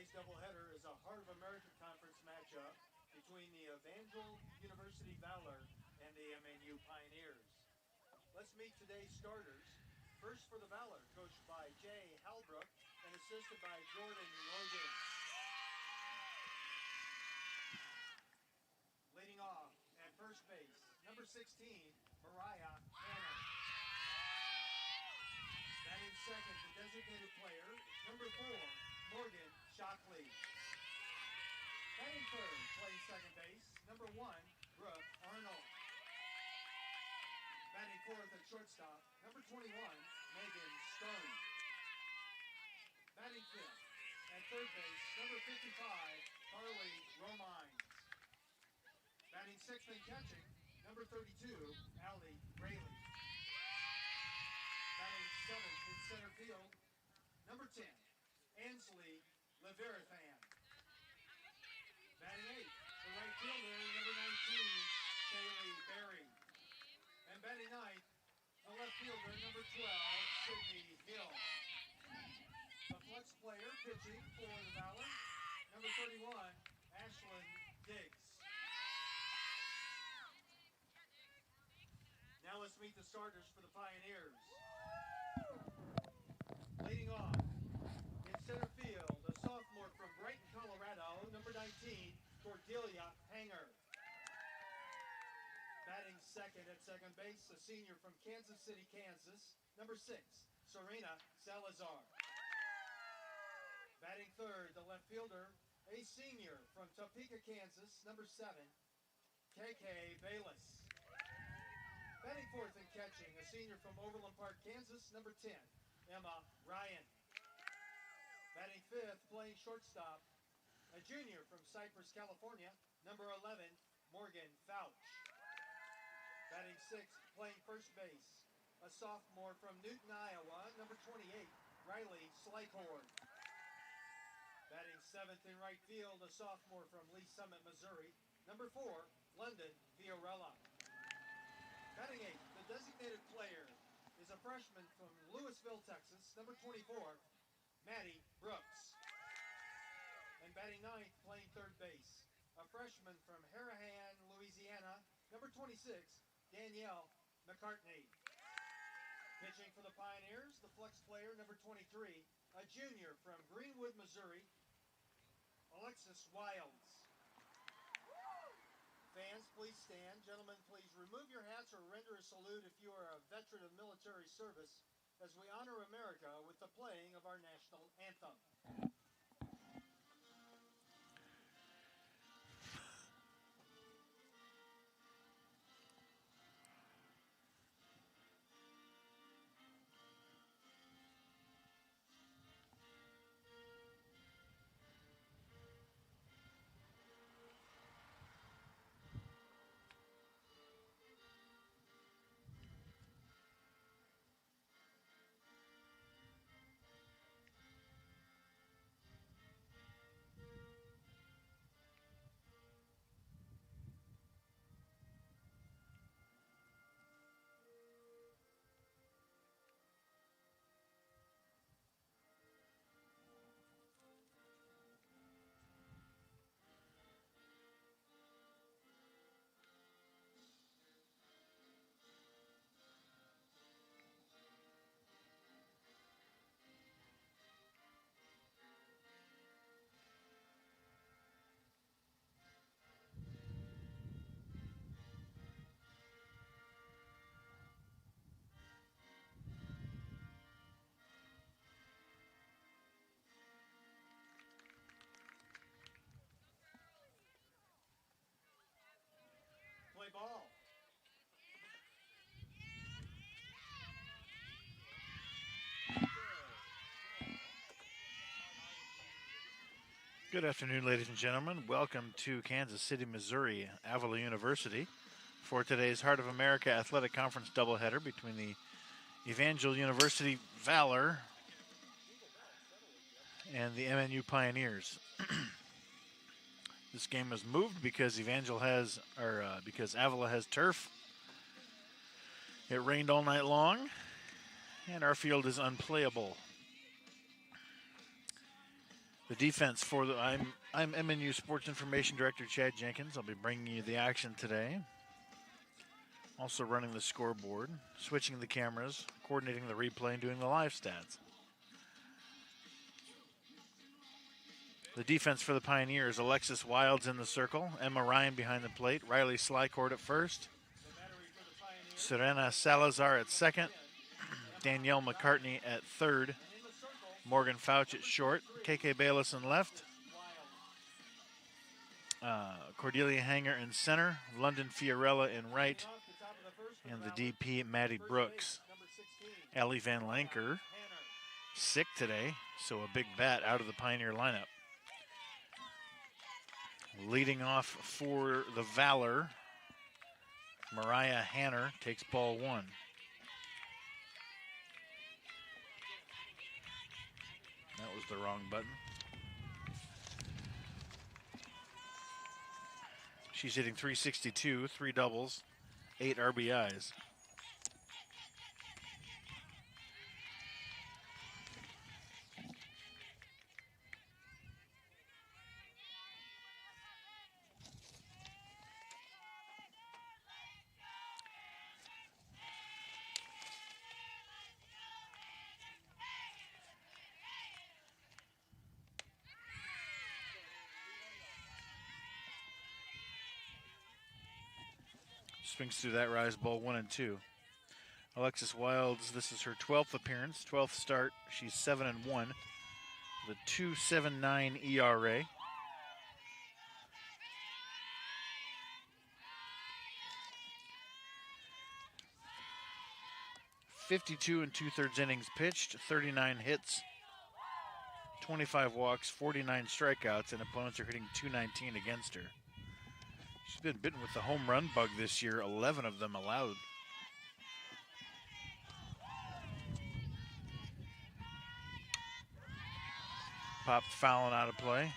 today's doubleheader is a Heart of America Conference matchup between the Evangel University Valor and the MNU Pioneers. Let's meet today's starters. First for the Valor, coached by Jay Halbrook and assisted by Jordan Logan. Leading off at first base, number 16, Mariah Hanner. Batting second, the designated player, number 4, Morgan Shockley. Batting third, playing second base, number 1, Brooke Arnold. Batting fourth at shortstop, number 21, Megan Stone. Batting fifth at third base, number 55, Carly Romines. Batting sixth and catching, number 32, Allie Rayleigh. Batting seventh in center field, number 10, Ansley Leviathan. Batting eighth, the right fielder, number 19, Kaylee Berry. And batting ninth, the left fielder, number 12, Sydney Hill. The flex player pitching for the Valor, number 31, Ashlyn Diggs. Now let's meet the starters for the Pioneers. Leading off, in center field, a sophomore from Brighton, Colorado, number 19, Cordelia Hanger. Batting second at second base, a senior from Kansas City, Kansas, number 6, Serena Salazar. Batting third, the left fielder, a senior from Topeka, Kansas, number 7, KK Bayless. Batting fourth and catching, a senior from Overland Park, Kansas, number 10, Emma Ryan. Batting fifth, playing shortstop, a junior from Cypress, California, number 11, Morgan Fouch. Batting sixth, playing first base, a sophomore from Newton, Iowa, number 28, Riley Slykhorn. Batting seventh in right field, a sophomore from Lee Summit, Missouri, number 4, London Fiorella. Batting eighth, the designated player is a freshman from Louisville, Texas, number 24, Maddie Brooks. And batting ninth, playing third base, a freshman from Harahan, Louisiana, number 26, Danielle McCartney. Pitching for the Pioneers, the flex player, number 23, a junior from Greenwood, Missouri, Alexis Wilds. Fans, please stand. Gentlemen, please remove your hats or render a salute if you are a veteran of military service as we honor America with the playing of our national anthem. Play ball. Good afternoon, ladies and gentlemen. Welcome to Kansas City, Missouri, Avila University for today's Heart of America Athletic Conference doubleheader between the Evangel University Valor and the MNU Pioneers. This game was moved because because Avila has turf. It rained all night long, and our field is unplayable. The defense for the I'm MNU Sports Information Director Chad Jenkins. I'll be bringing you the action today. Also running the scoreboard, switching the cameras, coordinating the replay, and doing the live stats. The defense for the Pioneers, Alexis Wilds in the circle, Emma Ryan behind the plate, Riley Slycourt at first, Serena Salazar at second, Danielle McCartney at third, Morgan Fouch at short, KK Bayless in left, Cordelia Hanger in center, London Fiorella in right, and the DP Maddie Brooks. Allie Van Lanker sick today, so a big bat out of the Pioneer lineup. Leading off for the Valor, Mariah Hanner takes ball one. That was the wrong button. She's hitting .362, 3 doubles, 8 RBIs. Swings through that, rise ball 1 and 2. Alexis Wilds, this is her 12th appearance, 12th start. She's 7-1, the 2.79 ERA. .52 2/3 innings pitched, 39 hits, 25 walks, 49 strikeouts, and opponents are hitting .219 against her. She's been bitten with the home run bug this year, 11 of them allowed. Popped foul and out of play.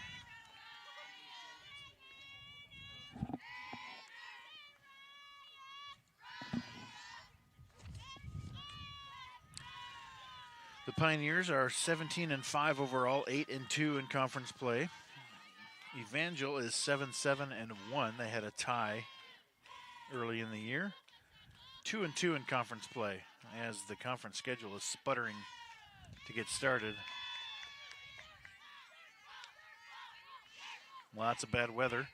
The Pioneers are 17-5 overall, 8-2 in conference play. Evangel is 7-7-1. They had a tie early in the year. 2-2 in conference play as the conference schedule is sputtering to get started. Lots of bad weather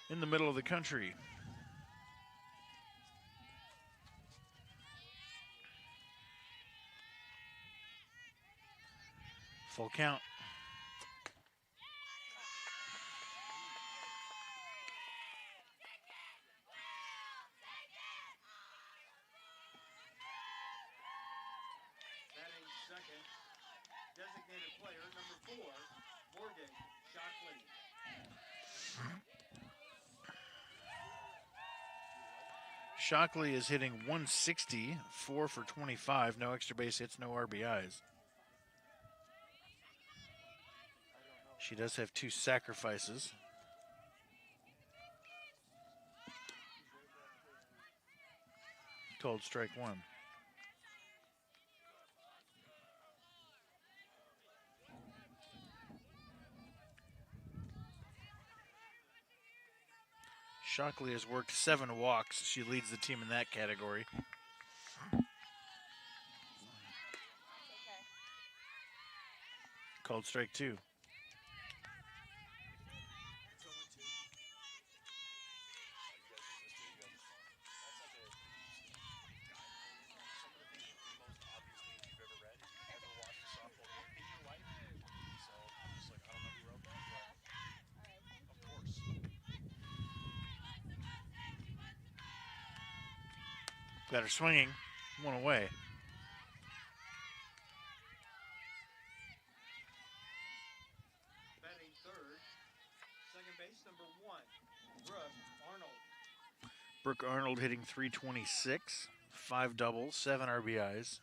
in the middle of the country. Full count. Designated player number 4, Morgan Shockley. Shockley is hitting .160, 4 for 25, no extra base hits, no RBIs. She does have 2 sacrifices. Called strike 1. Shockley has worked 7 walks. She leads the team in that category. Called strike 2. Got her swinging, 1 away. Batting third, second base number 1, Brooke Arnold. Brooke Arnold hitting .326, 5 doubles, 7 RBIs.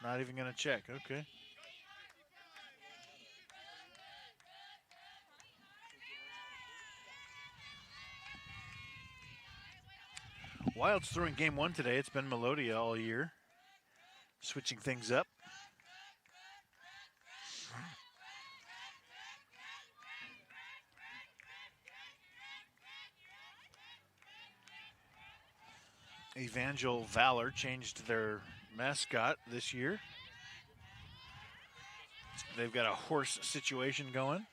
Not even going to check. Okay. Wild's throwing game one today. It's been Melodia all year. Switching things up. Evangel Valor changed their mascot this year. They've got a horse situation going.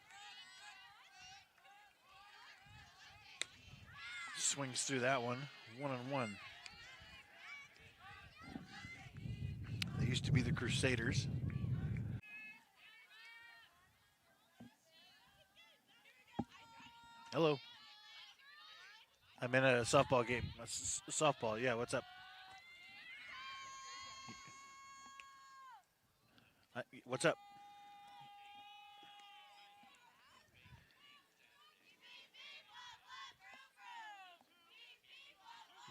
Swings through that one. 1-1. They used to be the Crusaders. Hello. I'm in a softball game. Softball, yeah, what's up? What's up?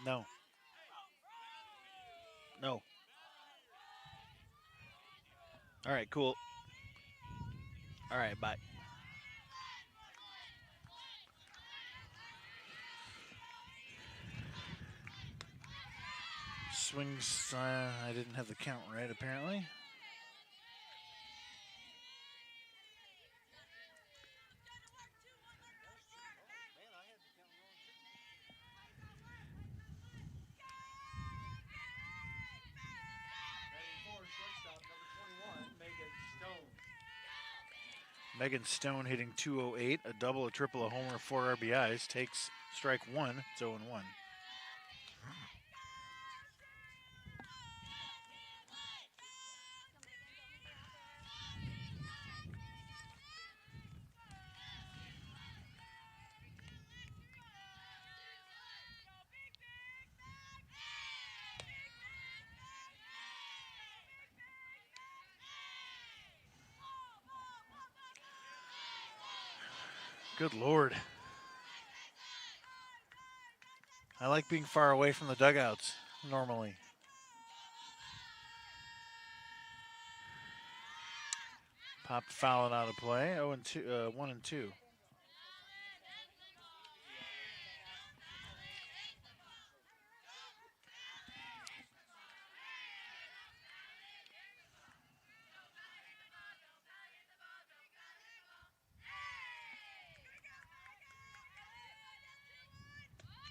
No. No. All right, cool. All right, bye. Swings, I didn't have the count right, apparently. Megan Stone hitting 208, a double, a triple, a homer, 4 RBIs. Takes strike one. It's 0-1. Good Lord. I like being far away from the dugouts, normally. Popped foul and out of play. 1-2.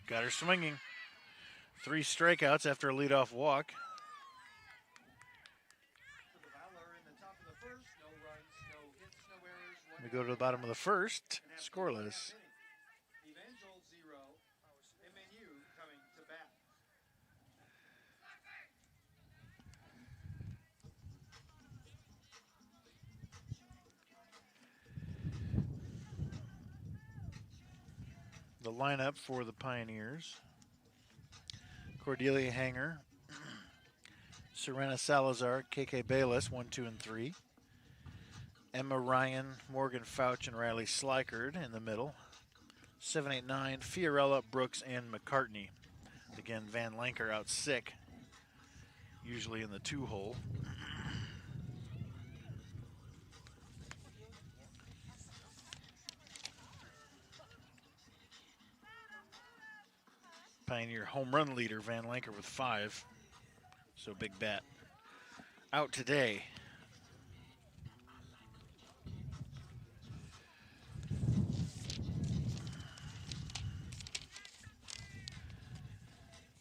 Got her swinging. 3 strikeouts after a leadoff walk. We go to the bottom of the first. Scoreless. Evangel 0, MNU coming to bat. The lineup for the Pioneers: Cordelia Hanger, Serena Salazar, KK Bayless, 1, 2, and 3. Emma Ryan, Morgan Fouch, and Riley Slikard in the middle. 7, 8, 9, Fiorella, Brooks, and McCartney. Again, Van Lanker out sick, usually in the 2-hole. Pioneer home run leader, Van Lanker, with 5. So big bat. Out today.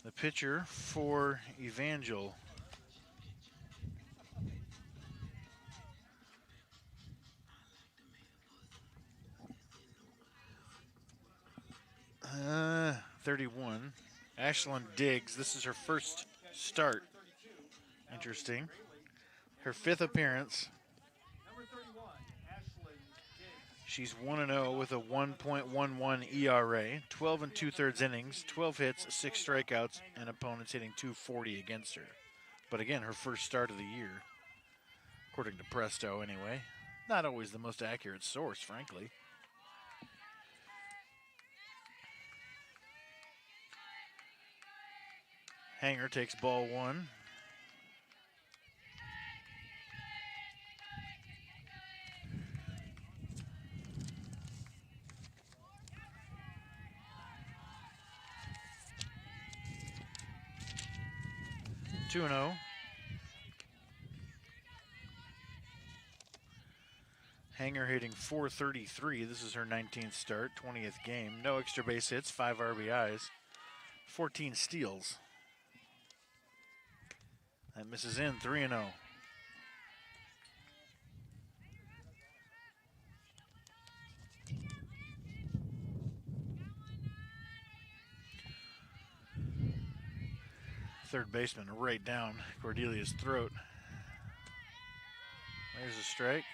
The pitcher for Evangel. Uh, 31. Ashlyn Diggs. This is her first start. Interesting. Her 5th appearance. She's 1-0 with a 1.11 ERA, 12 2/3 innings, 12 hits, 6 strikeouts, and opponents hitting .240 against her. But again, her first start of the year, according to Presto anyway. Not always the most accurate source, frankly. Hanger takes ball 1. 2-0. Hanger hitting .433. This is her 19th start, 20th game. No extra base hits, 5 RBIs, 14 steals. That misses in, 3-0. Third baseman right down Cordelia's throat. There's a strike.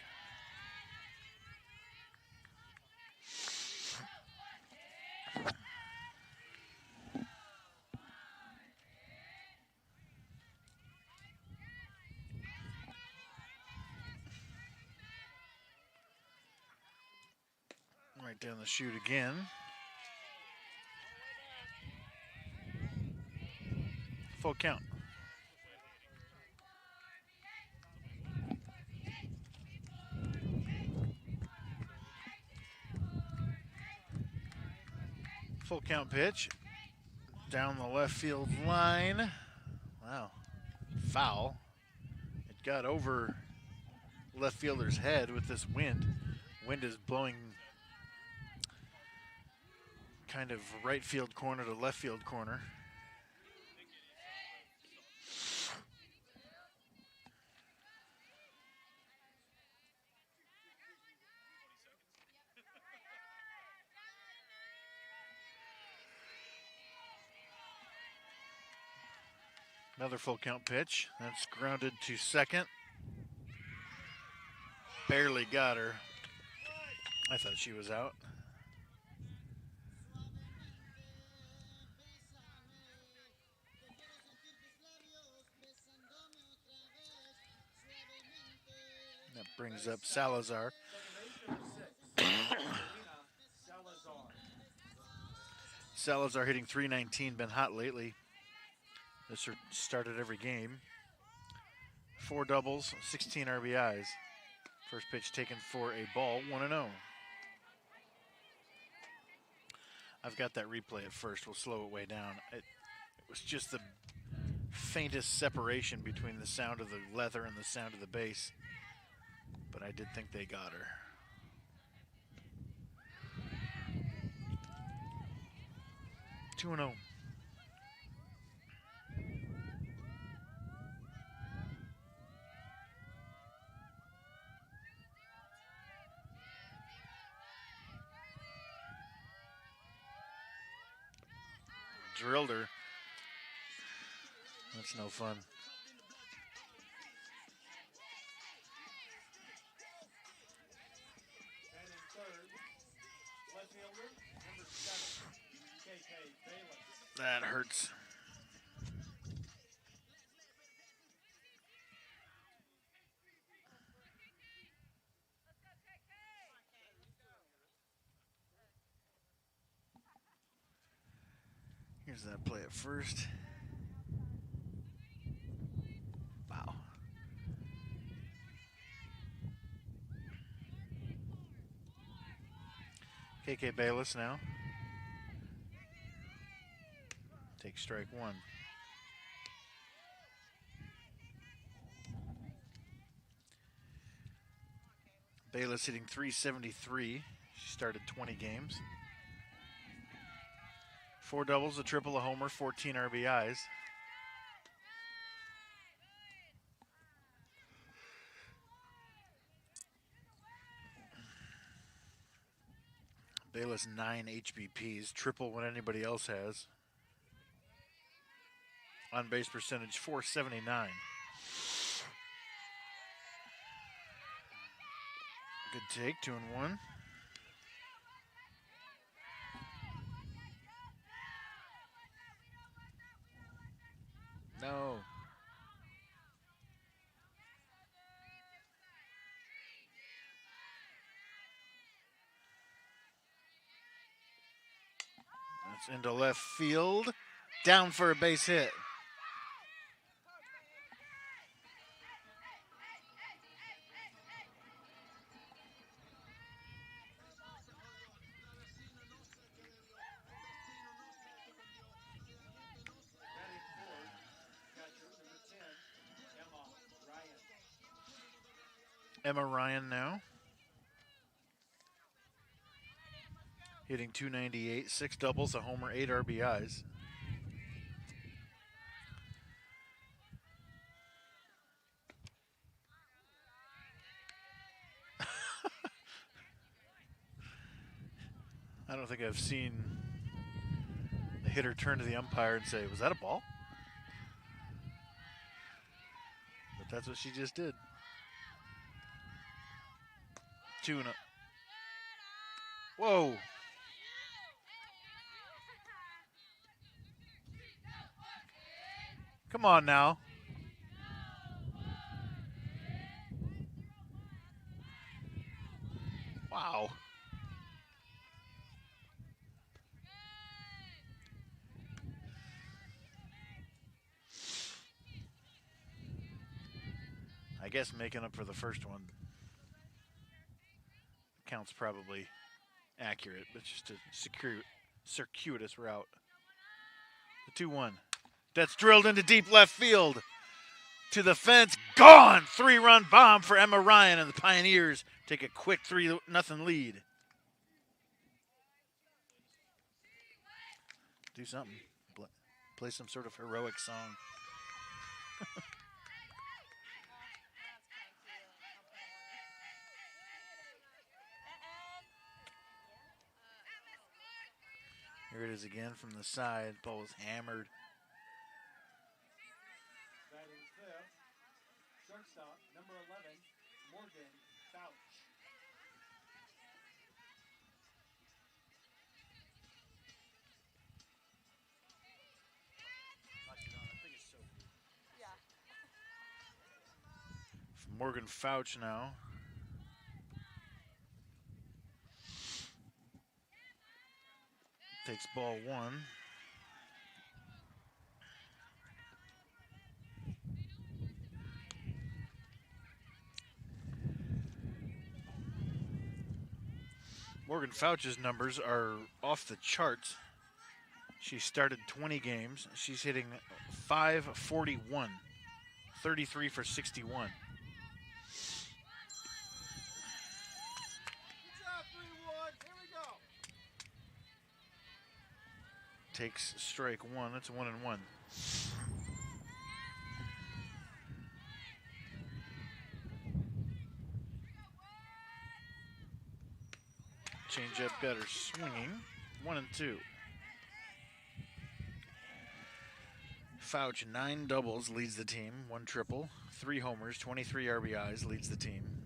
Right down the chute again. Full count. Full count pitch. Down the left field line. Wow. Foul. It got over left fielder's head with this wind. Wind is blowing kind of right field corner to left field corner. Another full count pitch. That's grounded to second. Barely got her. I thought she was out. That brings up Salazar. Salazar hitting .319, been hot lately. This started every game. 4 doubles, 16 RBIs. First pitch taken for a ball, 1-0. I've got that replay at first. We'll slow it way down. It was just the faintest separation between the sound of the leather and the sound of the bass. But I did think they got her. Two and 0. Drilled her. That's no fun. And in third, left fielder, number 7, Valor. That hurts. Here's that play at first. Wow. KK Bayless now. Take strike 1. Bayless hitting .373. She started 20 games. 4 doubles, a triple, a homer, 14 RBIs. Bayless 9 HBPs, triple what anybody else has. On base percentage .479. Good take, 2-1. No. That's into left field. Down for a base hit. Batting fourth, catcher number 10, Emma Ryan now. Hitting .298, 6 doubles, a homer, 8 RBIs. I don't think I've seen a hitter turn to the umpire and say, "Was that a ball?" But that's what she just did. 2-0. Whoa. Come on now. Wow. I guess making up for the first one. Count's probably accurate, but just a circuitous route. The 2-1. That's drilled into deep left field. To the fence. Gone! 3-run bomb for Emma Ryan, and the Pioneers take a quick 3-0 lead. Do something. Play some sort of heroic song. Here it is again from the side. Ball was hammered. Batting fifth, shortstop, number 11, Morgan Fouch. Morgan Fouch now. Takes ball 1. Morgan Fouch's numbers are off the charts. She started 20 games. She's hitting .541, 33 for 61. Good job, 3-1. Here we go. Takes strike 1. That's a 1-1. Changeup got her swinging. 1-2. Fouch, 9 doubles, leads the team. 1 triple, 3 homers, 23 RBIs, leads the team.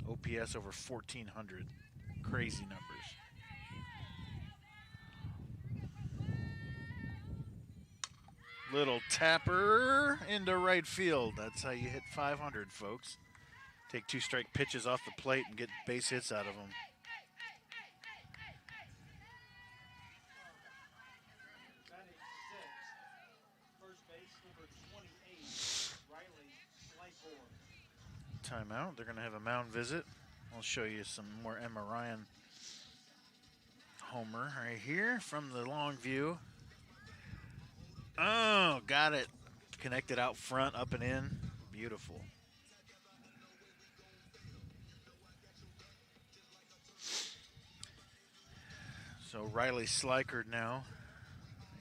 OPS over 1,400. Crazy numbers. Little tapper into right field. That's how you hit 500, folks. Take 2 strike pitches off the plate and get base hits out of them. Batting sixth, first base, number 28, Riley Slyford. Timeout. They're going to have a mound visit. I'll show you some more Emma Ryan homer right here from the long view. Oh, got it. Connected out front, up and in. Beautiful. So Riley Slyford now.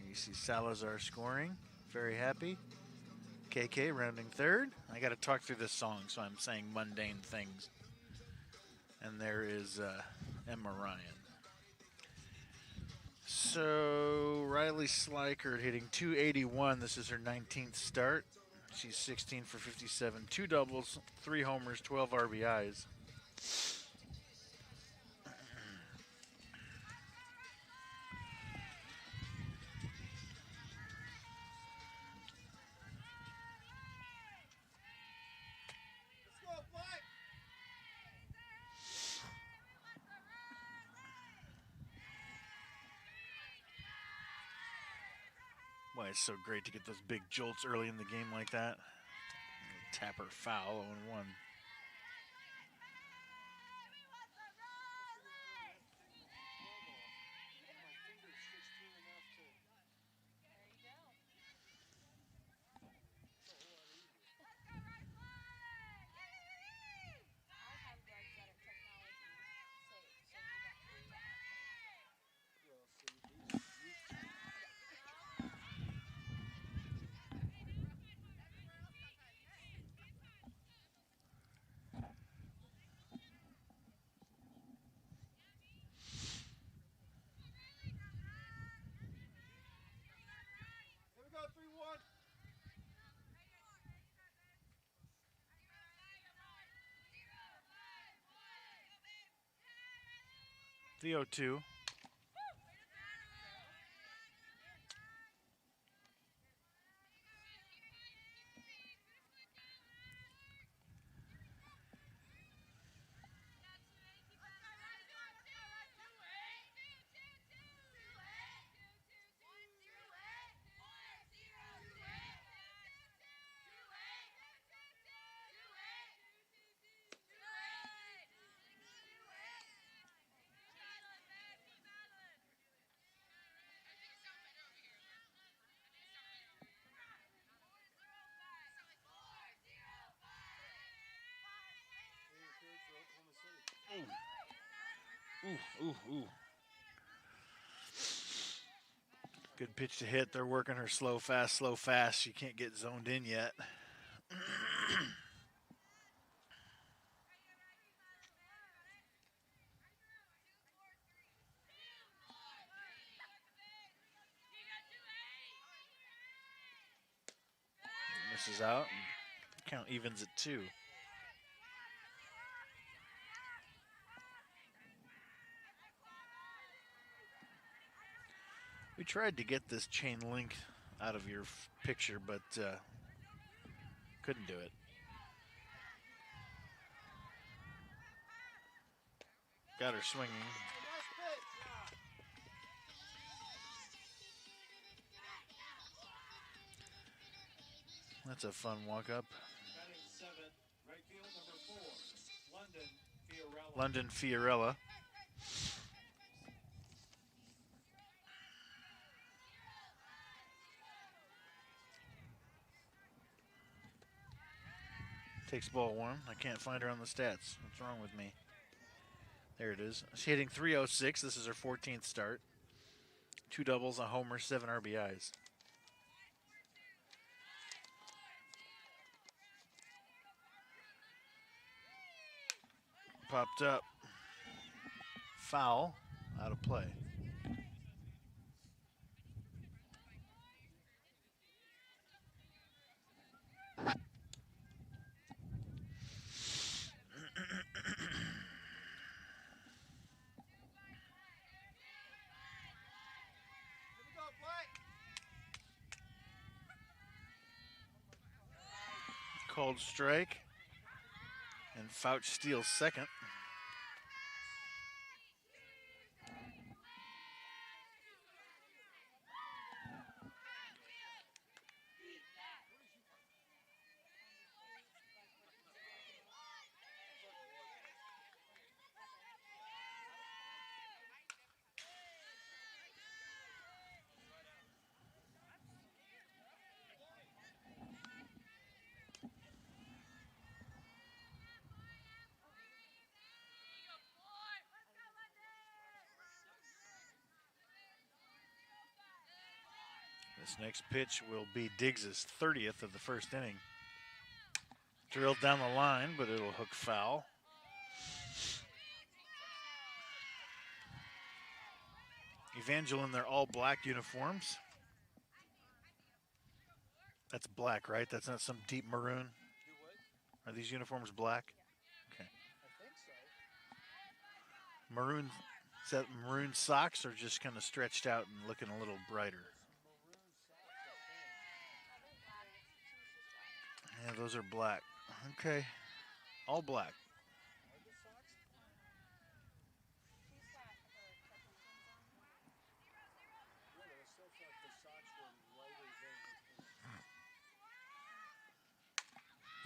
You see Salazar scoring. Very happy. KK rounding third. I got to talk through this song, so I'm saying mundane things. And there is Emma Ryan. So Riley Slyford hitting .281. This is her 19th start. She's 16 for 57. 2 doubles, 3 homers, 12 RBIs. Why it's so great to get those big jolts early in the game like that. Tapper foul, 0-1. The 0-2. Ooh. Good pitch to hit. They're working her slow, fast. She can't get zoned in yet. Misses out. Count evens at 2. We tried to get this chain link out of your picture, but couldn't do it. Got her swinging. That's a fun walk-up. Batting seventh, right field number 4, London Fiorella. London Fiorella. Takes ball 1. I can't find her on the stats. What's wrong with me? There it is. She's hitting .306. This is her 14th start. 2 doubles, a homer, 7 RBIs. Popped up. Foul. Out of play. Called strike. And Fouch steals second. This next pitch will be Diggs' 30th of the first inning. Drilled down the line, but it'll hook foul. Evangel in their all-black uniforms. That's black, right? That's not some deep maroon? Are these uniforms black? Okay. I think so. Maroon, is that maroon socks or just kind of stretched out and looking a little brighter? Yeah, those are black. Okay. All black.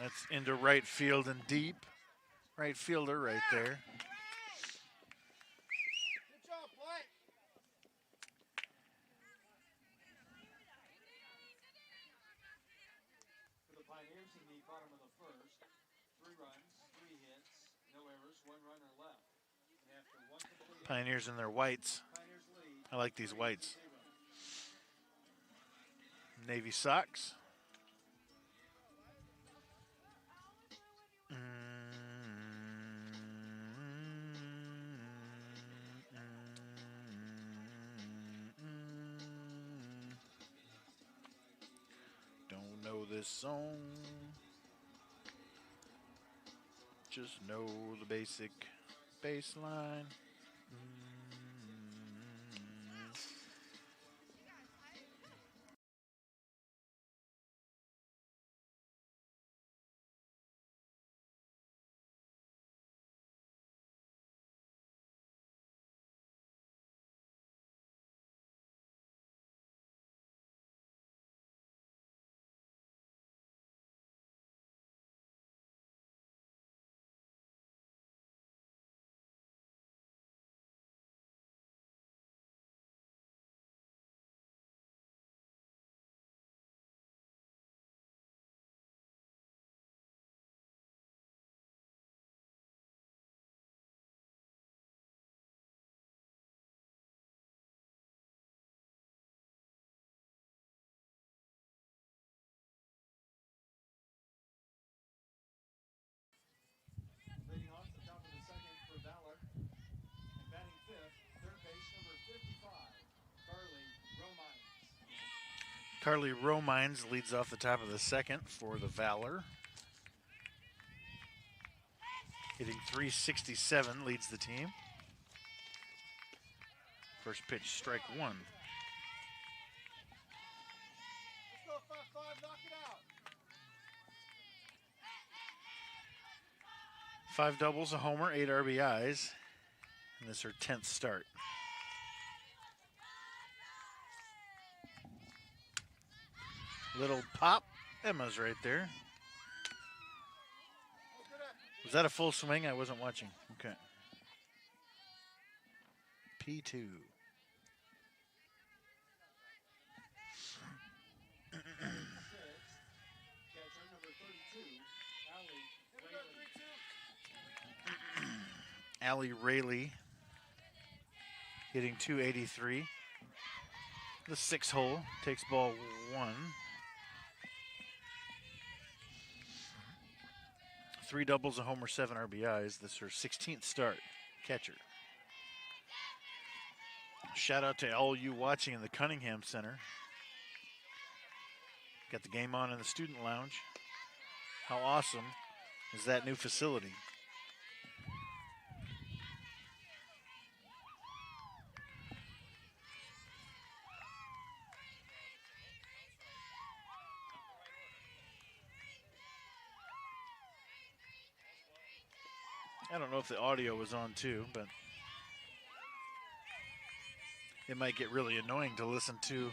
That's into right field and deep. Right fielder right there. Good job, Blake. For the Pioneers in the bottom of the first, 3 runs, 3 hits, no errors, 1 runner left. And after 1 complete Pioneers in their whites. Pioneers lead. I like these whites. Navy socks. Don't know this song. Just know the basic bass line. Carly Romines leads off the top of the second for the Valor. Hitting .367, leads the team. First pitch, strike one. Let's go 5-5, knock it out. 5 doubles, a homer, 8 RBIs. And this is her 10th start. Little pop. Emma's right there. Was that a full swing? I wasn't watching. Okay. P2. Catcher number 32, Allie Rayleigh hitting .283. The 6-hole takes ball 1. 3 doubles, a homer, 7 RBIs. This is her 16th start. Catcher. Shout out to all you watching in the Cunningham Center. Got the game on in the student lounge. How awesome is that new facility? I don't know if the audio was on too, but it might get really annoying to listen to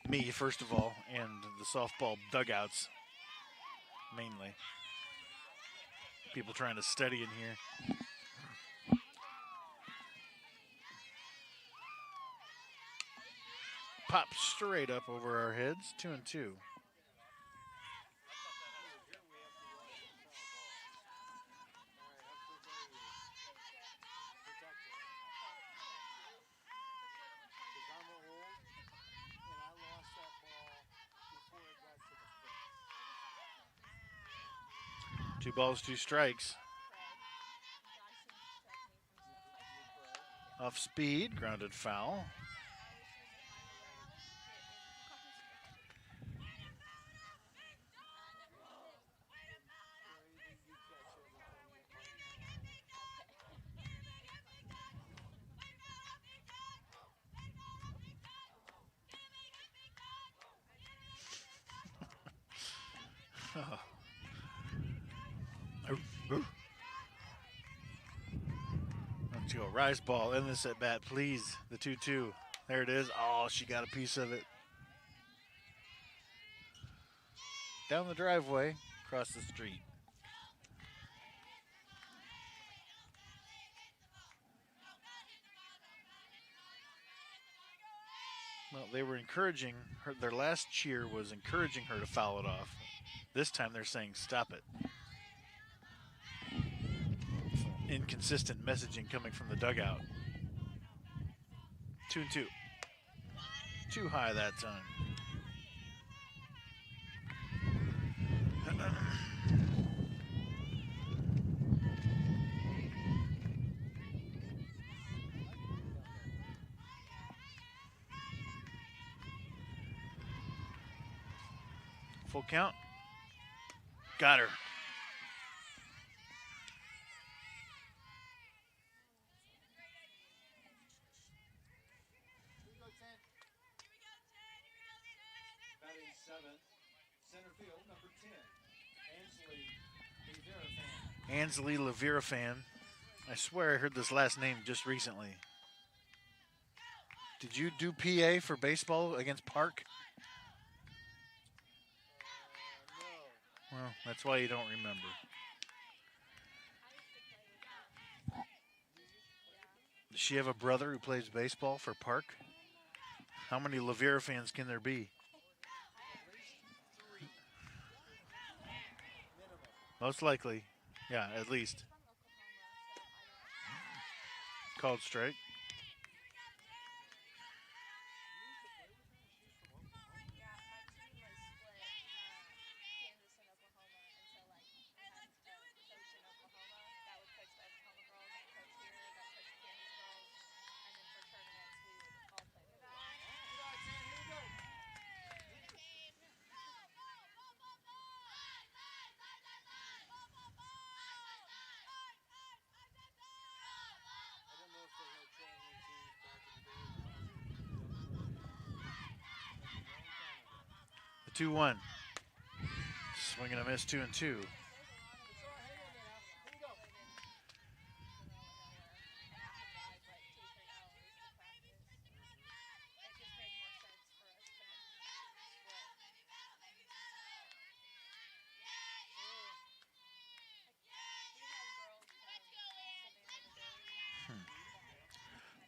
me, first of all, and the softball dugouts, mainly. People trying to study in here. Pop straight up over our heads, 2-2. Two balls, 2 strikes. Off speed, grounded foul. Let's go. Rise ball. End this at bat, please. The 2-2. There it is. Oh, she got a piece of it. Down the driveway, across the street. Well, they were encouraging her. Their last cheer was encouraging her to foul it off. This time they're saying, stop it. Inconsistent messaging coming from the dugout. 2-2. Too high that time. Full count. Got her. batting 7th, center field, number 10, Ansley Levirafan. I swear I heard this last name just recently. Did you do PA for baseball against Park? No. Well, that's why you don't remember. Does she have a brother who plays baseball for Park? How many Levirafans can there be? Most likely. Yeah, at least. Called strike. 2-1. Swing and a miss, 2-2.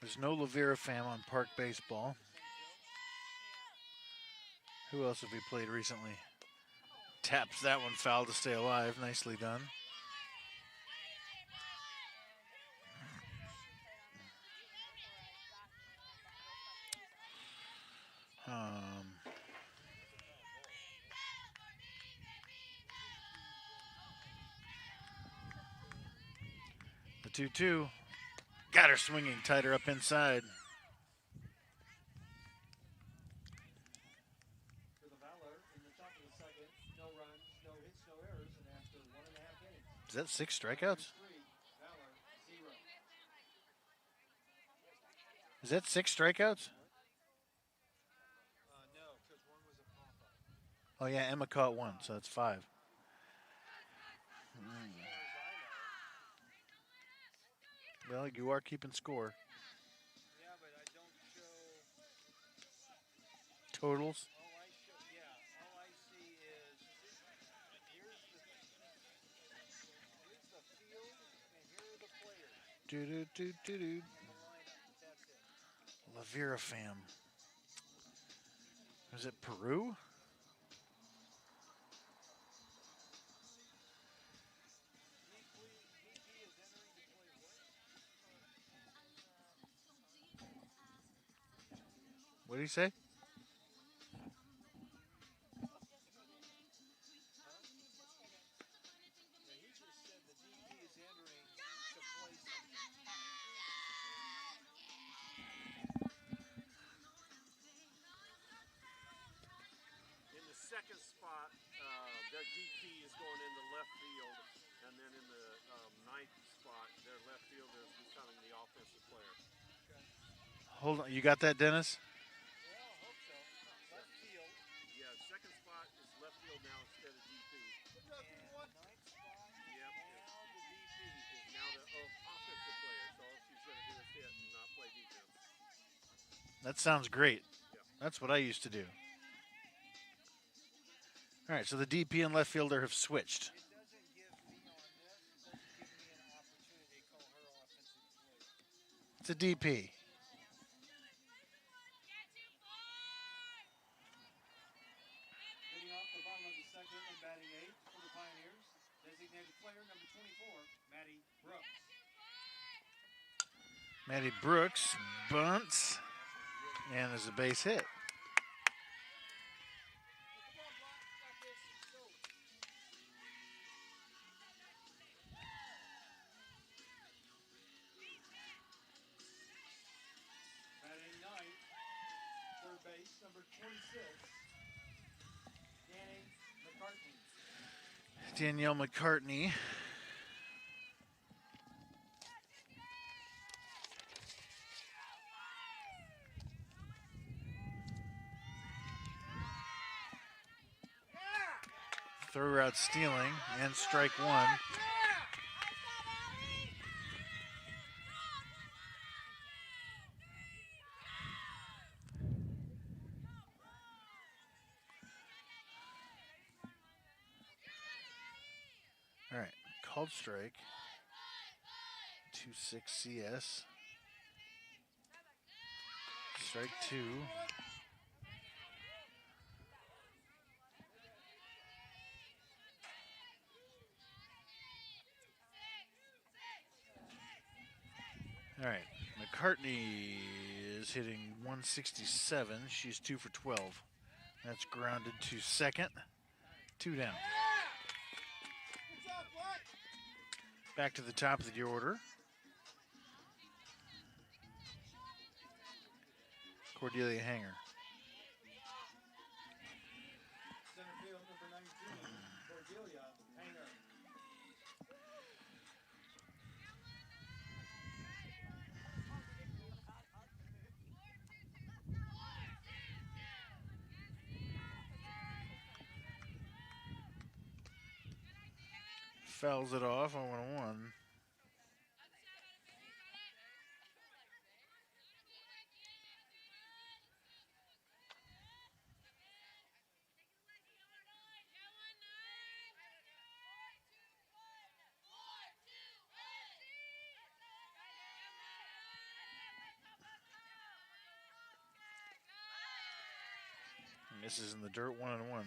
There's no Lavera fam on Park Baseball. Who else have we played recently? Taps that one foul to stay alive. Nicely done. The 2-2. Got her swinging, tied her up inside. For the Valor, in the top of the second, no runs, no hits, no errors, and after 1.5 innings. Is that 6 strikeouts? Valor, 0. Is that 6 strikeouts? No, because one was a pop-up. Oh, yeah, Emma caught 1, so that's 5. Well, you are keeping score. Yeah, but I don't show Totals? all I see is here's the field and here are the players. Do-do-do-do-do. And the lineup. That's it. Lavera fam. Is it Peru? What did he say? Second spot, their DP is going into left field, and then in the ninth spot, their left fielder is becoming the offensive player. Okay. Hold on, you got that, Dennis? Well, I hope so. Left field. Yeah, second spot is left field now instead of DP. And ninth spot. Yep. Now the DP is now the offensive player, so all she's going to do is hit and not play defense. That sounds great. Yeah. That's what I used to do. All right, so the DP and left fielder have switched. It doesn't give me on this. It doesn't give me an opportunity to call her offensive player. It's a DP. Hitting off the bottom of the second and batting 8th for the Pioneers. Designated player number 24, Maddie Brooks. Maddie Brooks bunts, and there's a base hit. Batting 9th, third base, number 26, Danielle McCartney. Throw out stealing and strike 1. All right, called strike. 2-6 CS. Strike 2. All right, McCartney is hitting 167. She's 2 for 12. That's grounded to second. 2 down. Back to the top of the order. Cordelia Hanger. Center field number 19, Cordelia Hanger. fouls it off on 1-1. This is in the dirt, 1-1.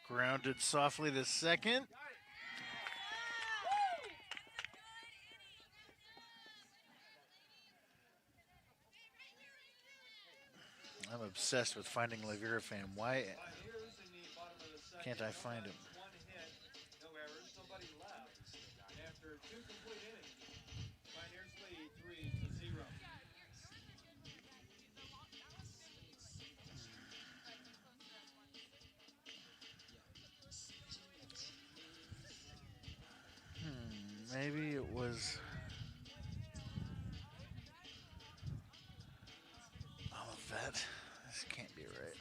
Grounded softly to second. I'm obsessed with finding Levirafam. Why can't I find him? One hit, no errors, nobody left. After 2 complete innings, Pioneers lead 3-0. Maybe it was Olivet. This can't be right.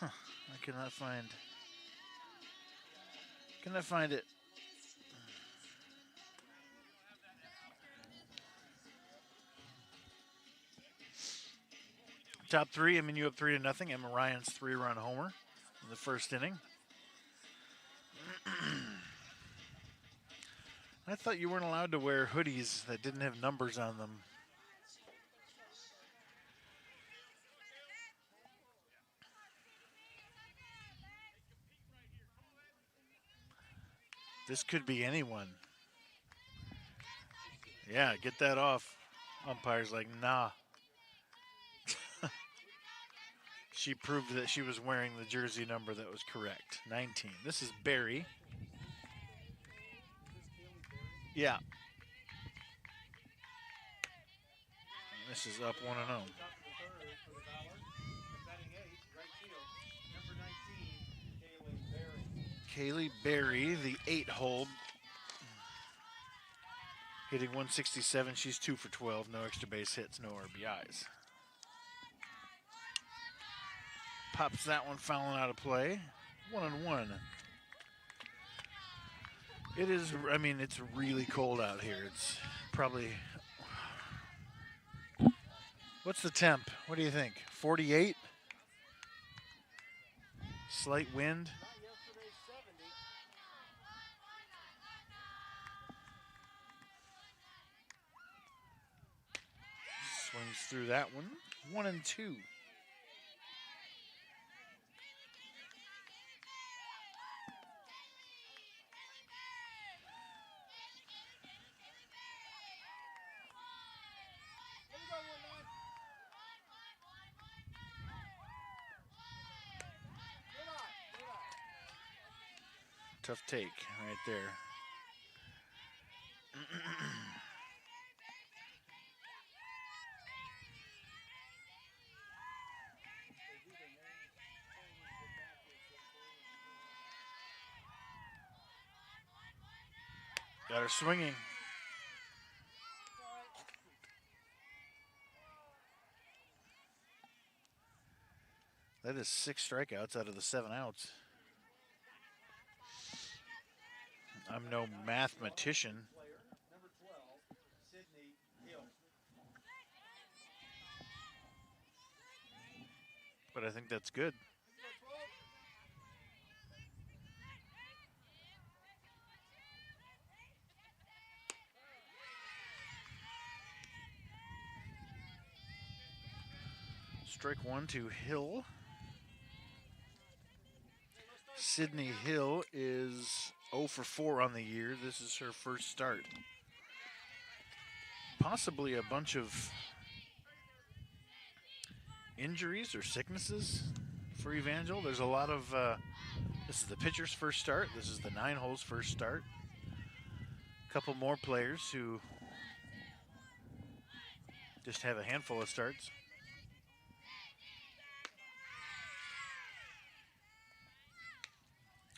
I cannot find it. Top three, MNU up 3-0. Emma Ryan's 3-run homer in the first inning. I thought you weren't allowed to wear hoodies that didn't have numbers on them. This could be anyone. Yeah, get that off. Umpire's like, nah. She proved that she was wearing the jersey number that was correct. 19. This is Barry. Yeah. This is up 1-0. Top of the third for the Valor. And batting 8, right field, number 19, Kaylee Berry, the 8 hold. Hitting 167. She's 2 for 12. No extra base hits, no RBIs. Pops that one fouling out of play. 1-1. It is, I mean, it's really cold out here. It's probably, what's the temp? What do you think? 48? Slight wind. Swings through that one. 1-2. Tough take right there. Got her swinging. That is 6 strikeouts out of the 7 outs. I'm no mathematician. number 12, Sydney Hill. But I think that's good. Strike 1 to Hill. Sydney Hill is 0 for 4 on the year. This is her first start. possibly a bunch of injuries or sicknesses for Evangel. There's a lot of, this is the pitcher's first start. This is the 9 holes first start. A couple more players who just have a handful of starts.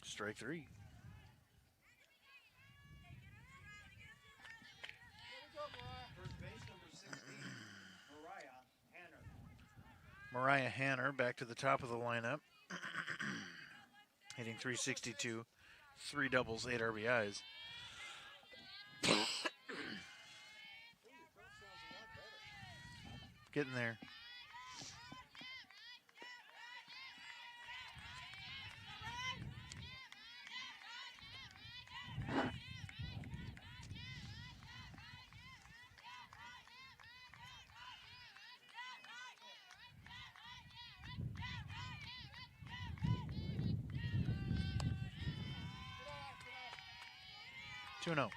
Strike 3. First base, number 16, Mariah Hanner back to the top of the lineup. Hitting .362, 3 doubles, 8 RBIs. Getting there. Two no.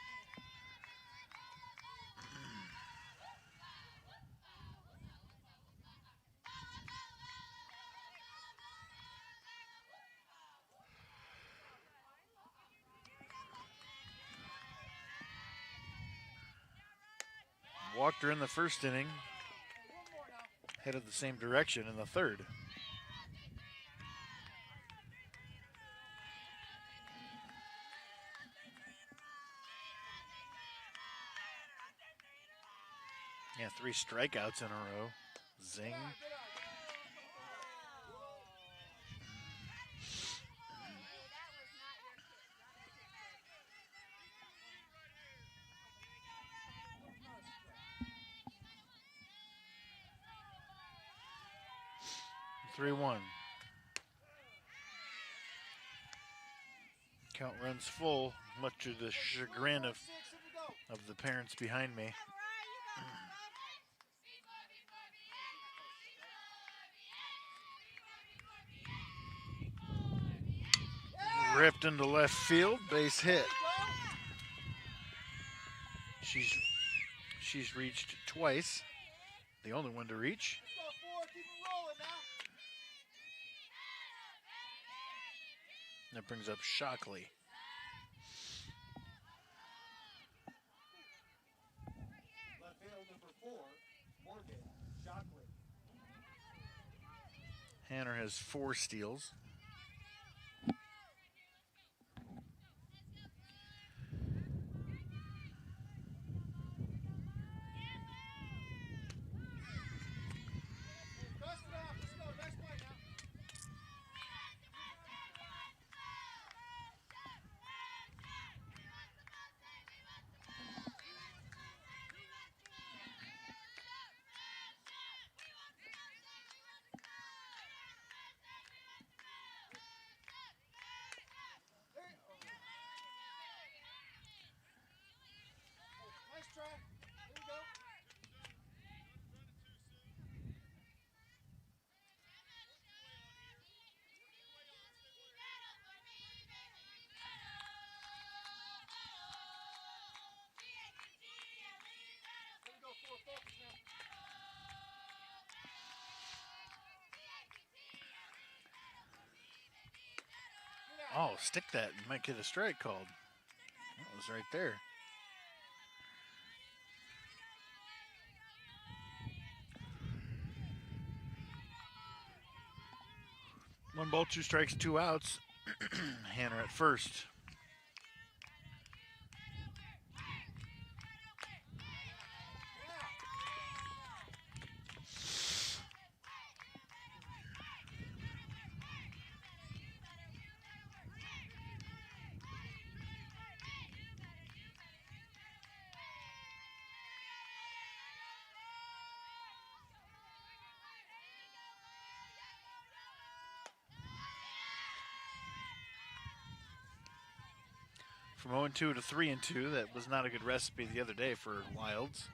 Walked her in the first inning. Headed the same direction in the third. Yeah, 3 strikeouts in a row. Zing. Three one. Count runs full, much to the chagrin of the parents behind me. Ripped into left field, base hit. She's reached twice, the only one to reach. That brings up Shockley. left field, number 4, Morgan Shockley. Hanner has 4 steals. Oh, stick that. You might get a strike called. That was right there. One ball, 2 strikes, 2 outs. Hanner at first. From 0-2 to 3-2, that was not a good recipe the other day for Wilds.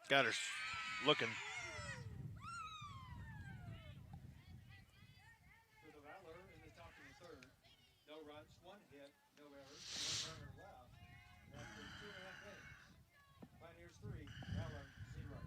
Got her looking. touched, 1 hit, no errors, 1 runner left after 2.5 innings. Pioneers 3, Valor 0.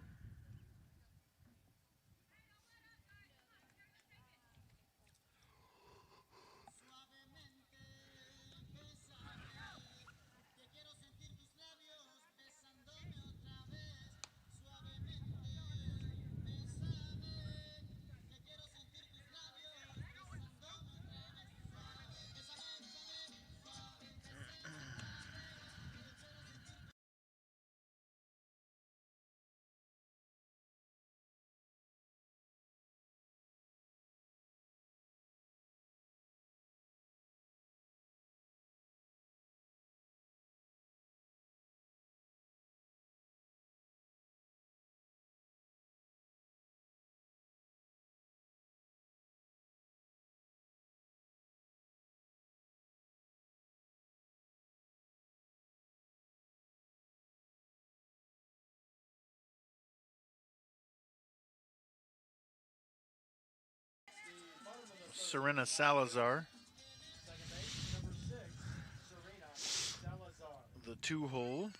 Serena Salazar, Second base, number 6, Serena Salazar. the 2-hole.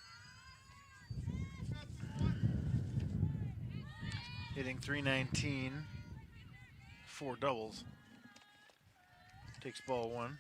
Hitting .319, 4 doubles. Takes ball 1.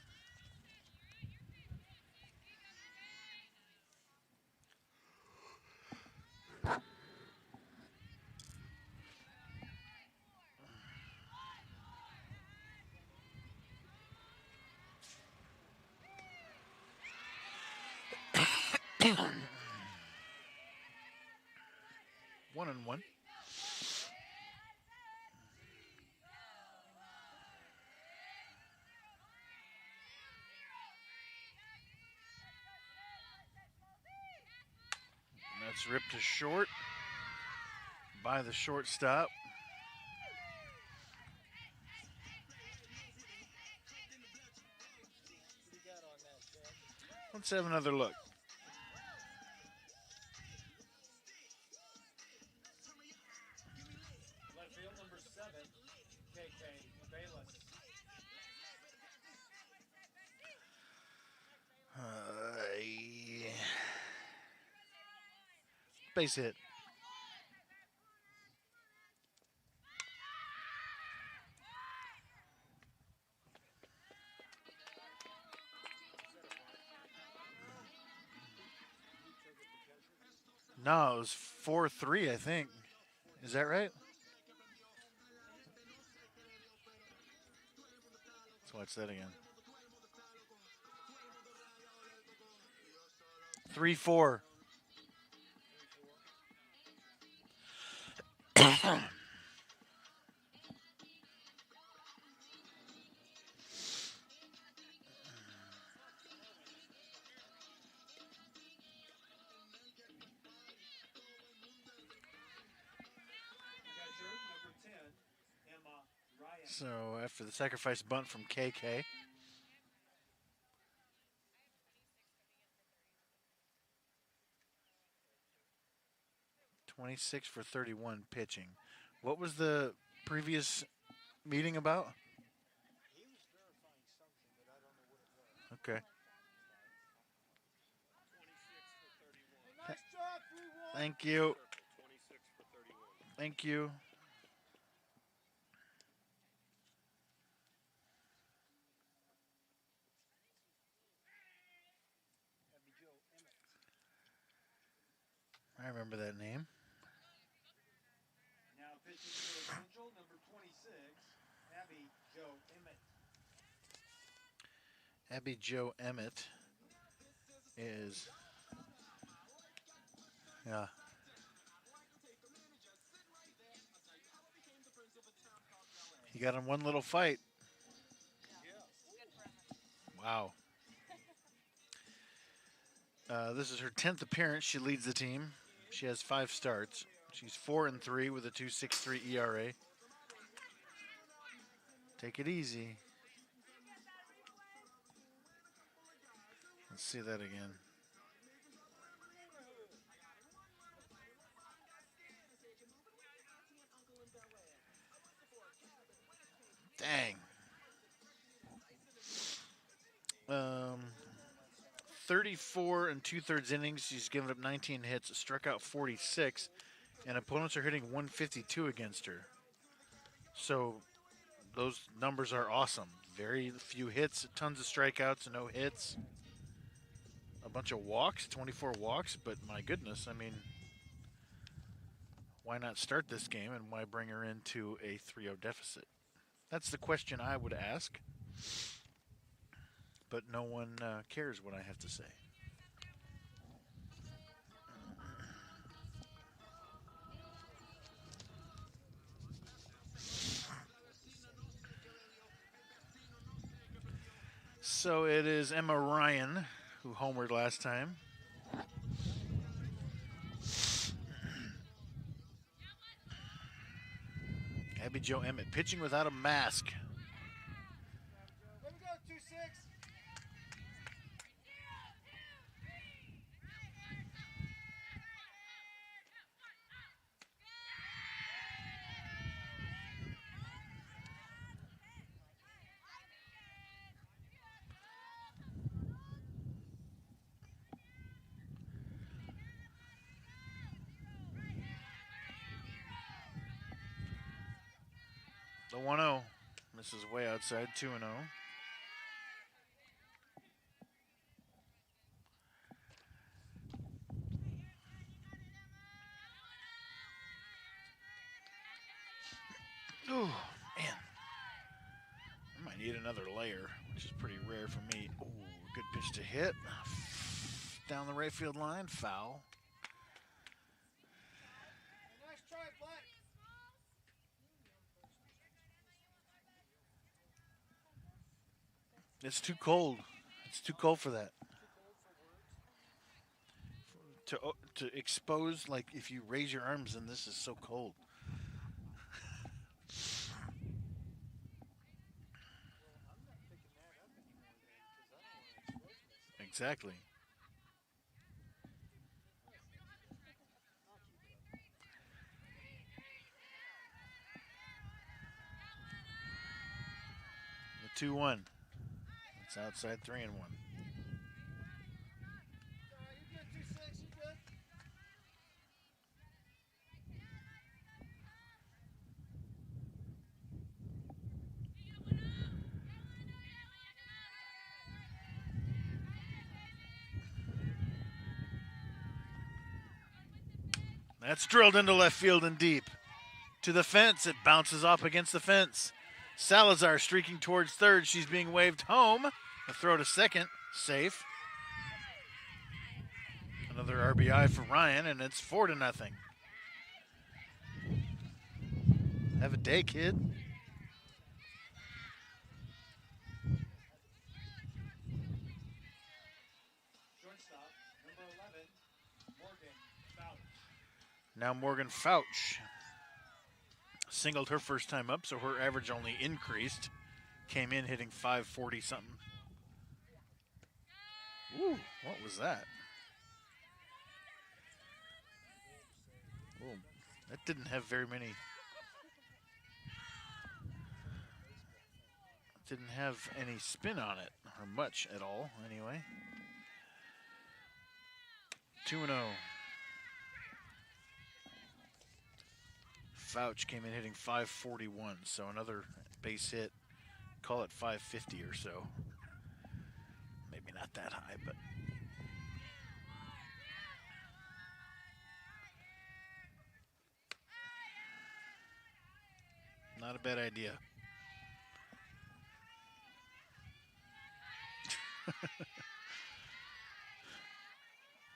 One and one. And that's ripped to short by the shortstop. Let's have another look. Left field, number 7, KK Bayless. Yeah. Base hit. No, it was 4-3, I think. Is that right? Let's watch that again. 3-4. Catcher, number 10, Emma Ryan. So after the sacrifice bunt from KK. 26 for 31 pitching. What was the previous meeting about? He was verifying something, but I don't know what it was. Okay. 26 for 31. Nice job, 3-1. Thank you. 26 for 31. Thank you. I remember that name. Now pitching for Evangel, number 26, Abby Jo Emmett. Abby Jo Emmett is, yeah. He got in one little fight. Wow. This is her 10th appearance. She leads the team. She has 5 starts. She's 4-3 with a 2.63 ERA. Take it easy. Let's see that again. Dang. 34 and 2/3 innings. She's given up 19 hits, struck out 46, and opponents are hitting 152 against her. So those numbers are awesome. Very few hits, tons of strikeouts, no hits. A bunch of walks, 24 walks, but my goodness, I mean, why not start this game and why bring her into a 3-0 deficit? That's the question I would ask, but no one cares what I have to say. So it is Emma Ryan who homered last time. Abby Jo Emmett pitching without a mask. Let me go, 2-6. The 1-0. Misses way outside, 2-0. Oh, man. I might need another layer, which is pretty rare for me. Oh, good pitch to hit. Down the right field line, foul. Nice try, Black. It's too cold. It's too cold for that. To expose, like if you raise your arms, and this is so cold. Exactly. The 2-1. It's outside 3-1. You're good, 2-6. You're good. That's drilled into left field and deep. To the fence. It bounces off against the fence. Salazar streaking towards third. She's being waved home. A throw to second. Safe. Another RBI for Ryan, and it's 4-0. Have a day, kid. Shortstop, number 11, Morgan Fouch. Now Morgan Fouch singled her first time up, so her average only increased. Came in hitting 540 something. Ooh, what was that? Ooh, that didn't have very many. Didn't have any spin on it, or much at all, anyway. 2-0. Fouch came in hitting 541, so another base hit. Call it 550 or so. Maybe not that high, but. Not a bad idea.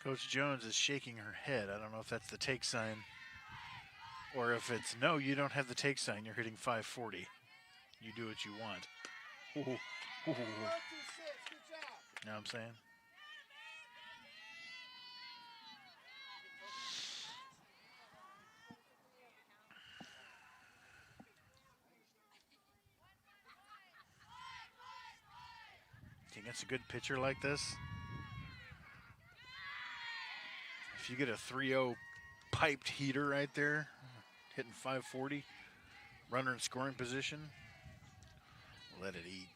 Coach Jones is shaking her head. I don't know if that's the take sign or if it's, no, you don't have the take sign. You're hitting 540. You do what you want. Ooh, ooh, ooh, ooh. 2-6. Good job. You know what I'm saying? Against a good pitcher like this, if you get a 3-0 piped heater right there, hitting 540, runner in scoring position, let it eat.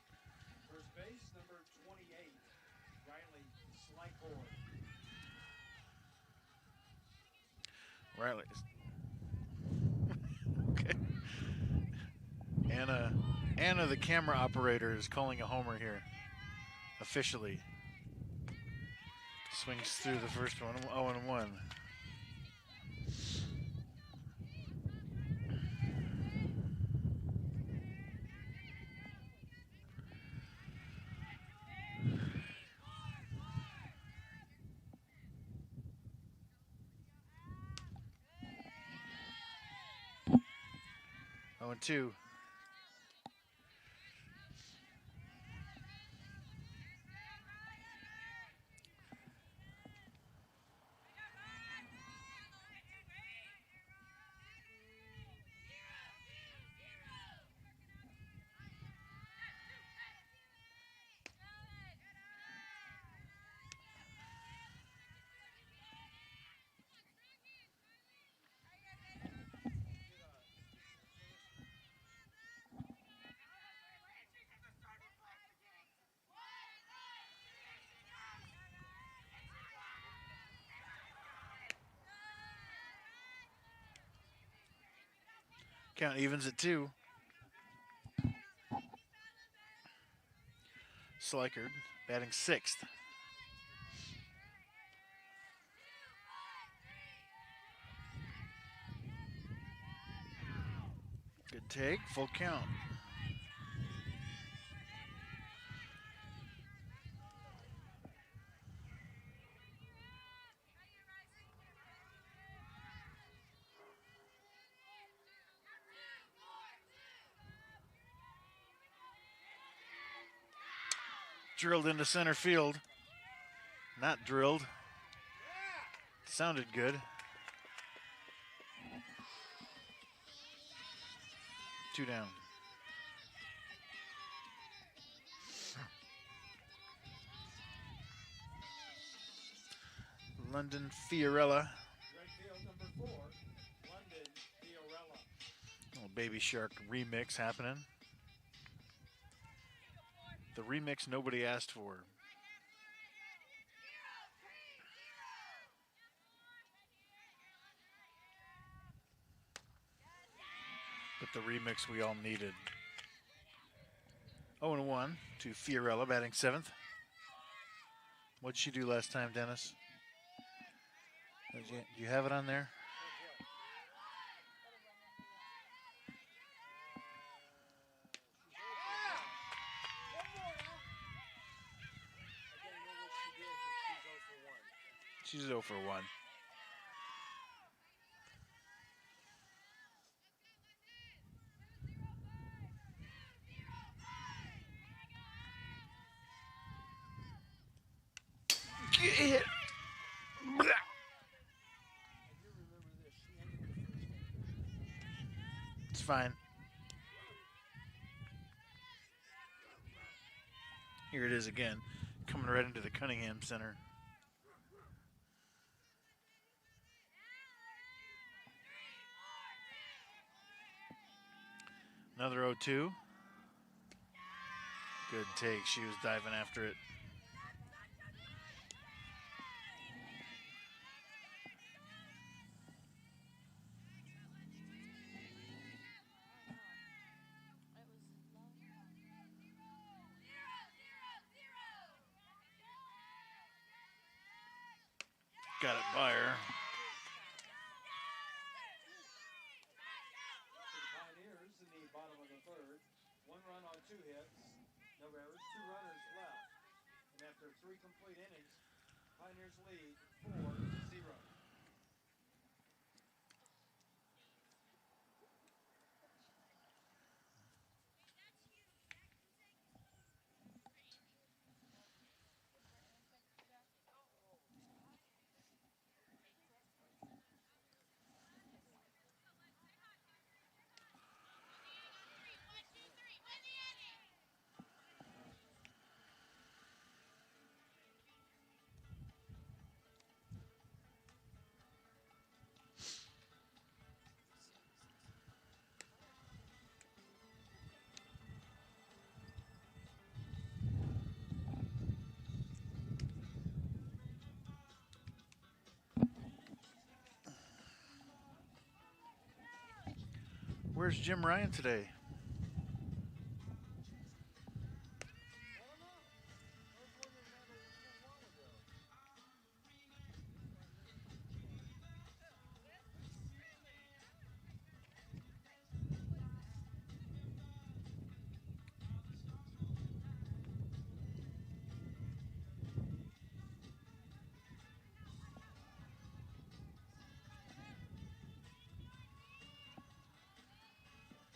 First base, number 28, Riley blank board. Riley. Okay. Anna, the camera operator, is calling a homer here. Officially. Swings through the first one. 0-1. Oh, and 2. Count evens at 2. Slikerd batting 6th. Good take, full count. Drilled into center field. Not drilled. Sounded good. 2 down. London Fiorella. Right field number 4, London Fiorella. Little Baby Shark remix happening. The remix nobody asked for. But the remix we all needed. 0-1 to Fiorella, batting 7th. What'd she do last time, Dennis? Do you have it on there? She's 0 for 1. Get hit. It's fine. Here it is again, coming right into the Cunningham Center. Another 0-2. Good take. She was diving after it. Got it by her. Pioneers in the bottom of the 3rd. 1 run on 2 hits. No errors. 2 runners left. And after 3 complete innings, Pioneers lead 4-0. Where's Jim Ryan today?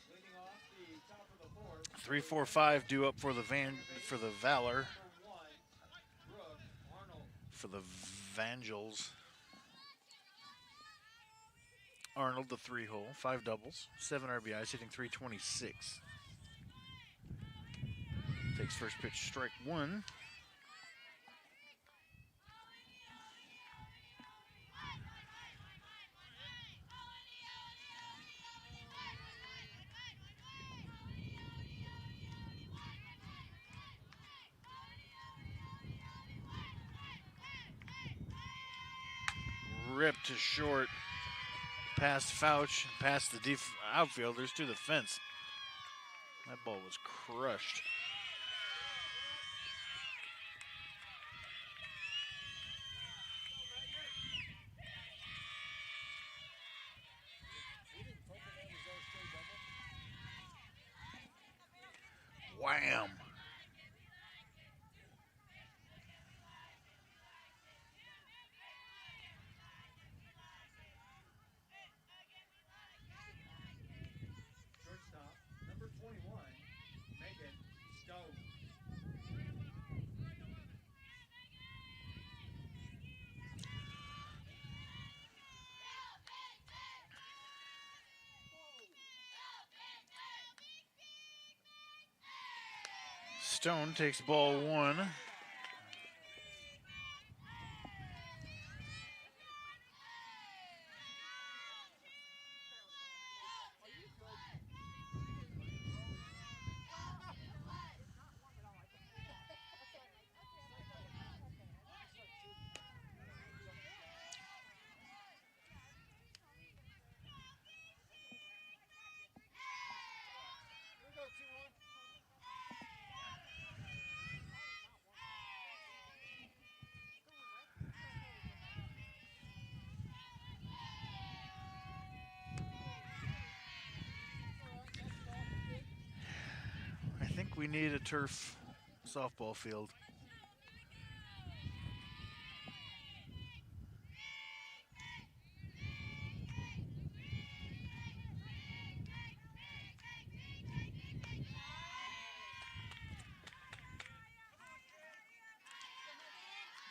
Leading off the top of the fourth. 3-4-5 due up for the Valor, Number 1, Brooke Arnold. for the Evangels. Arnold, the 3-hole, 5 doubles, 7 RBIs, hitting .326. Takes first pitch, strike 1. Ripped to short, past Fouch, past the outfielders to the fence. That ball was crushed. Wham! Shortstop, number 21, Megan Stove. Stone takes ball 1. I think we need a turf softball field.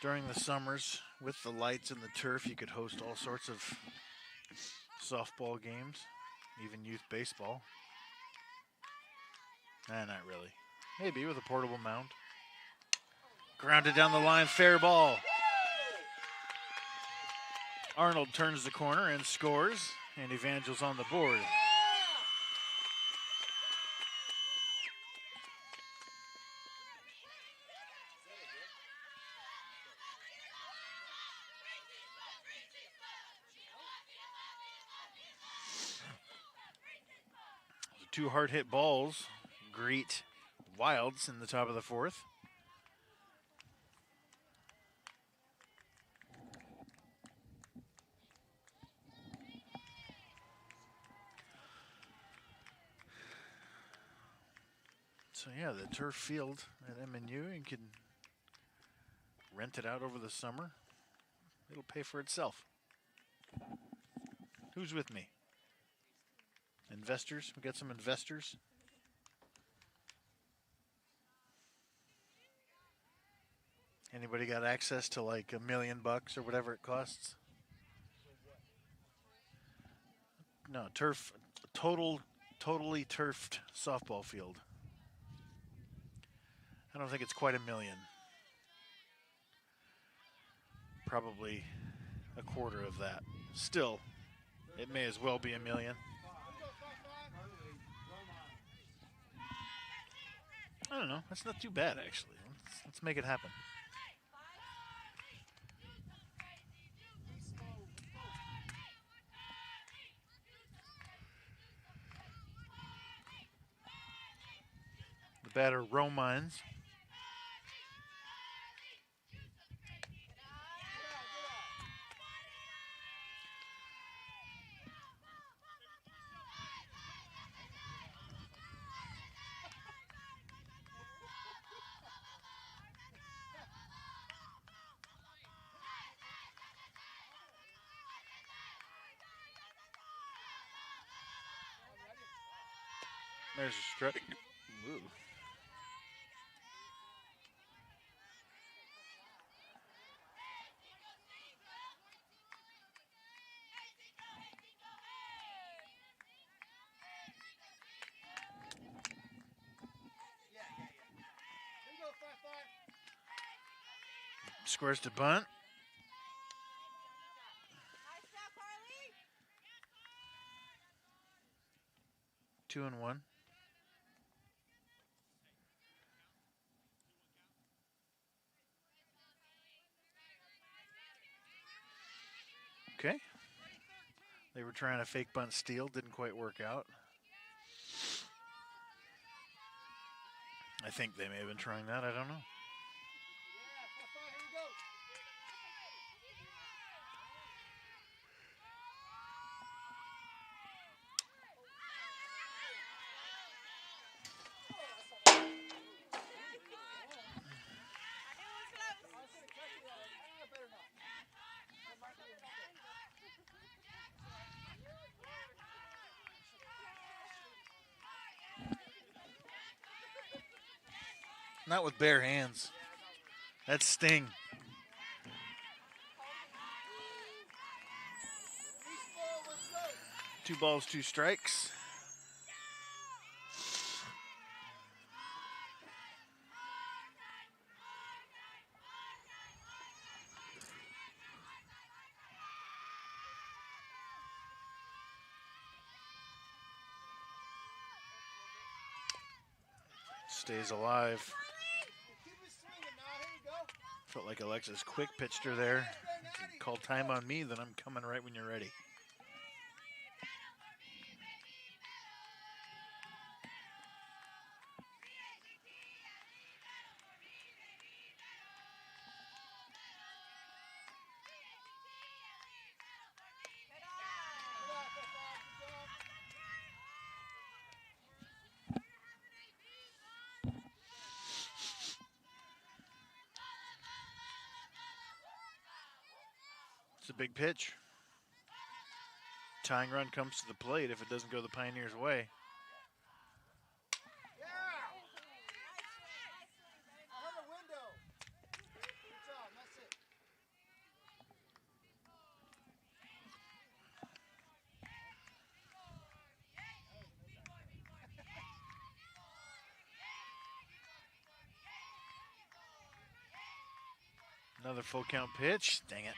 During the summers, with the lights and the turf, you could host all sorts of softball games, even youth baseball. Not really. Maybe with a portable mound. Grounded down the line, fair ball. Arnold turns the corner and scores, and Evangel's on the board. Two hard hit balls greet Wilds in the top of the fourth. So yeah, the turf field at MNU, you can rent it out over the summer. It'll pay for itself. Who's with me? Investors? We got some investors. Anybody got access to like $1 million or whatever it costs? No, turf, totally turfed softball field. I don't think it's quite $1 million. Probably a quarter of that. Still, it may as well be $1 million. I don't know. That's not too bad, actually. Let's make it happen. batter Romines. There's a strike. Ooh. Squares to bunt. Two and one. Okay. They were trying to fake bunt steal. Didn't quite work out. I think they may have been trying that. I don't know. Not with bare hands. That's Sting. Two balls, two strikes. Stays alive. Felt like Alexis quick pitched her there. Call time on me, then I'm coming right when you're ready. It's a big pitch. Tying run comes to the plate if it doesn't go the Pioneers' way. Another full count pitch. Dang it.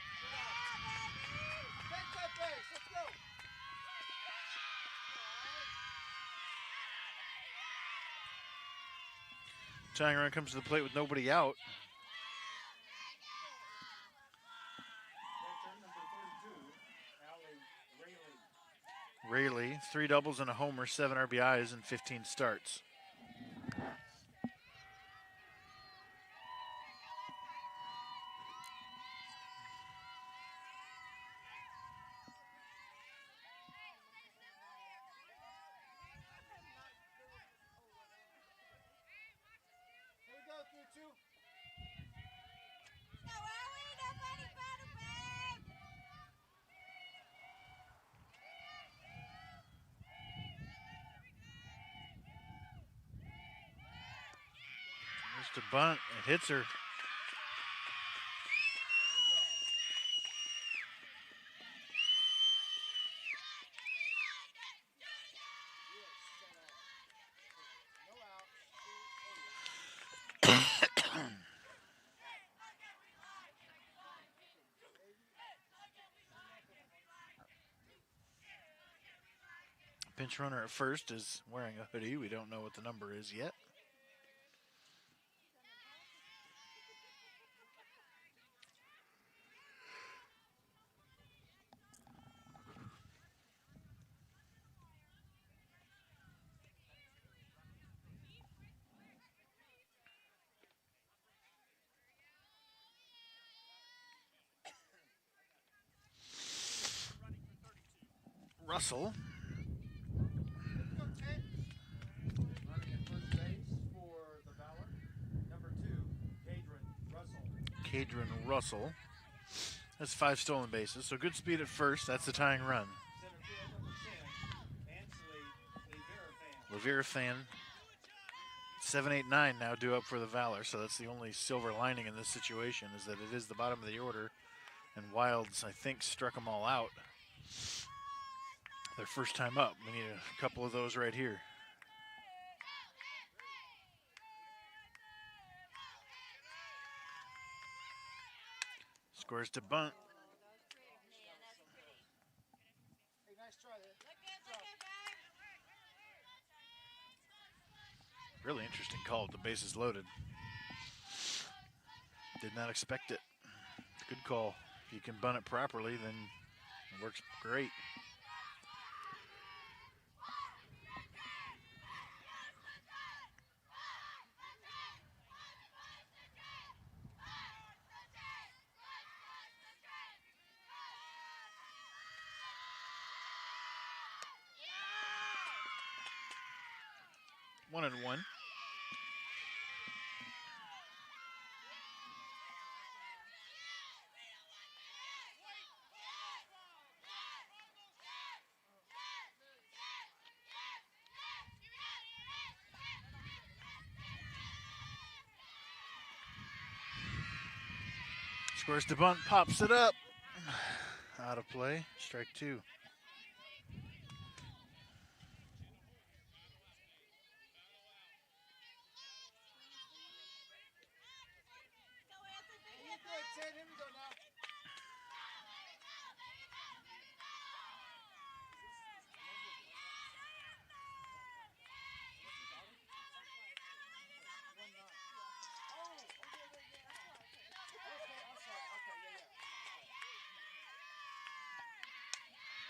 Tying run comes to the plate with nobody out. Rayleigh, 3 doubles and a homer, 7 RBIs, and 15 starts. To bunt, it hits her. Pinch runner at first is wearing a hoodie. We don't know what the number is yet. Russell. Running at first base for the Valor, number 2, Cadron Russell. That's 5 stolen bases, so good speed at first. That's the tying run. Center field, number 10, Ansley Leverifan. 7-8-9 now due up for the Valor, so that's the only silver lining in this situation is that it is the bottom of the order, and Wilds, I think, struck them all out their first time up. We need a couple of those right here. Scores to bunt. Hey, nice try there. Really interesting call with the bases loaded. Did not expect it. Good call. If you can bunt it properly, then it works great. One and one. Scores to bunt, pops it up. Out of play, strike 2.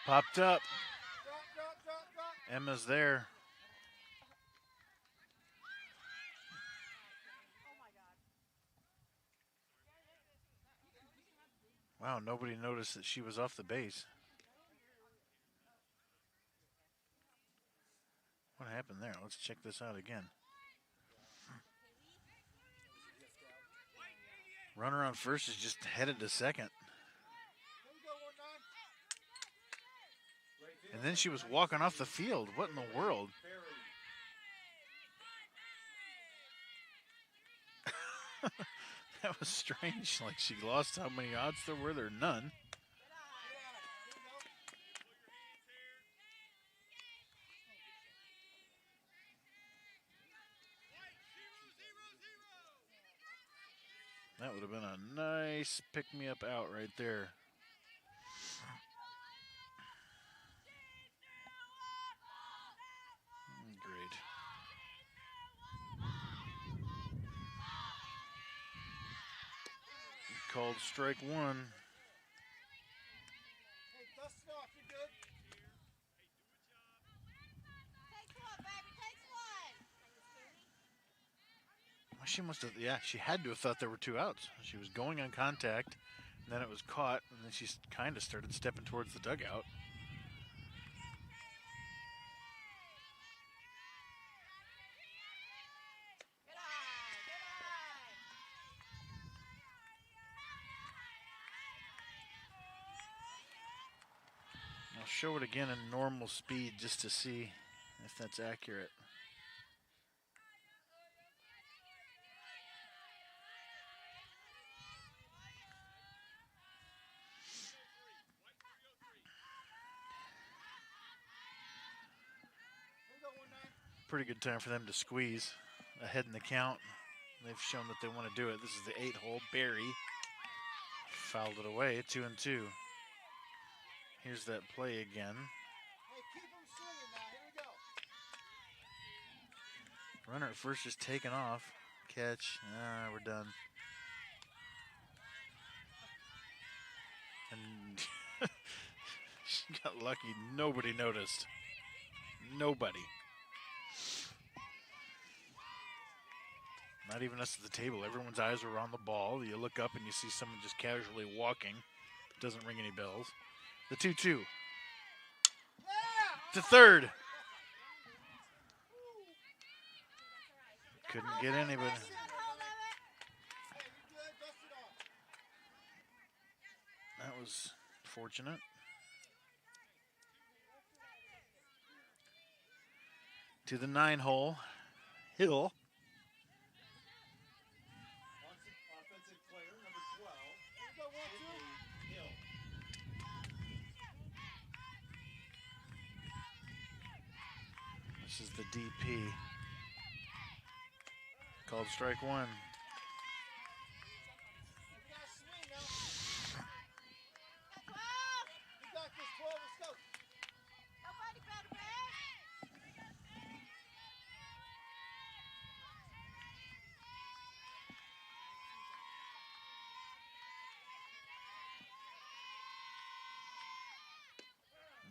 Popped up. Emma's there. Wow, nobody noticed that she was off the base. What happened there? Let's check this out again. Runner on first is just headed to second. And then she was walking off the field. What in the world? That was strange. Like she lost how many odds there were? There none. That would have been a nice pick-me-up out right there. Great. Called strike 1. Hey, dust it off. You're good. Well, she must have, yeah, she had to have thought there were 2 outs. She was going on contact, and then it was caught, and then she kind of started stepping towards the dugout. I'll show it again in normal speed just to see if that's accurate. Pretty good time for them to squeeze ahead in the count. They've shown that they want to do it. This is the 8-hole. Barry fouled it away, 2-2. Here's that play again. Hey, keep them swinging now. Here we go. Runner at first is taken off. Catch. We're done. And she got lucky. Nobody noticed. Nobody. Not even us at the table. Everyone's eyes were on the ball. You look up and you see someone just casually walking. Doesn't ring any bells. The 2-2. to third. Couldn't get anybody. That was fortunate. To the 9 hole. Hill. Offensive player, number 12. Hill. This is the DP. Called strike 1.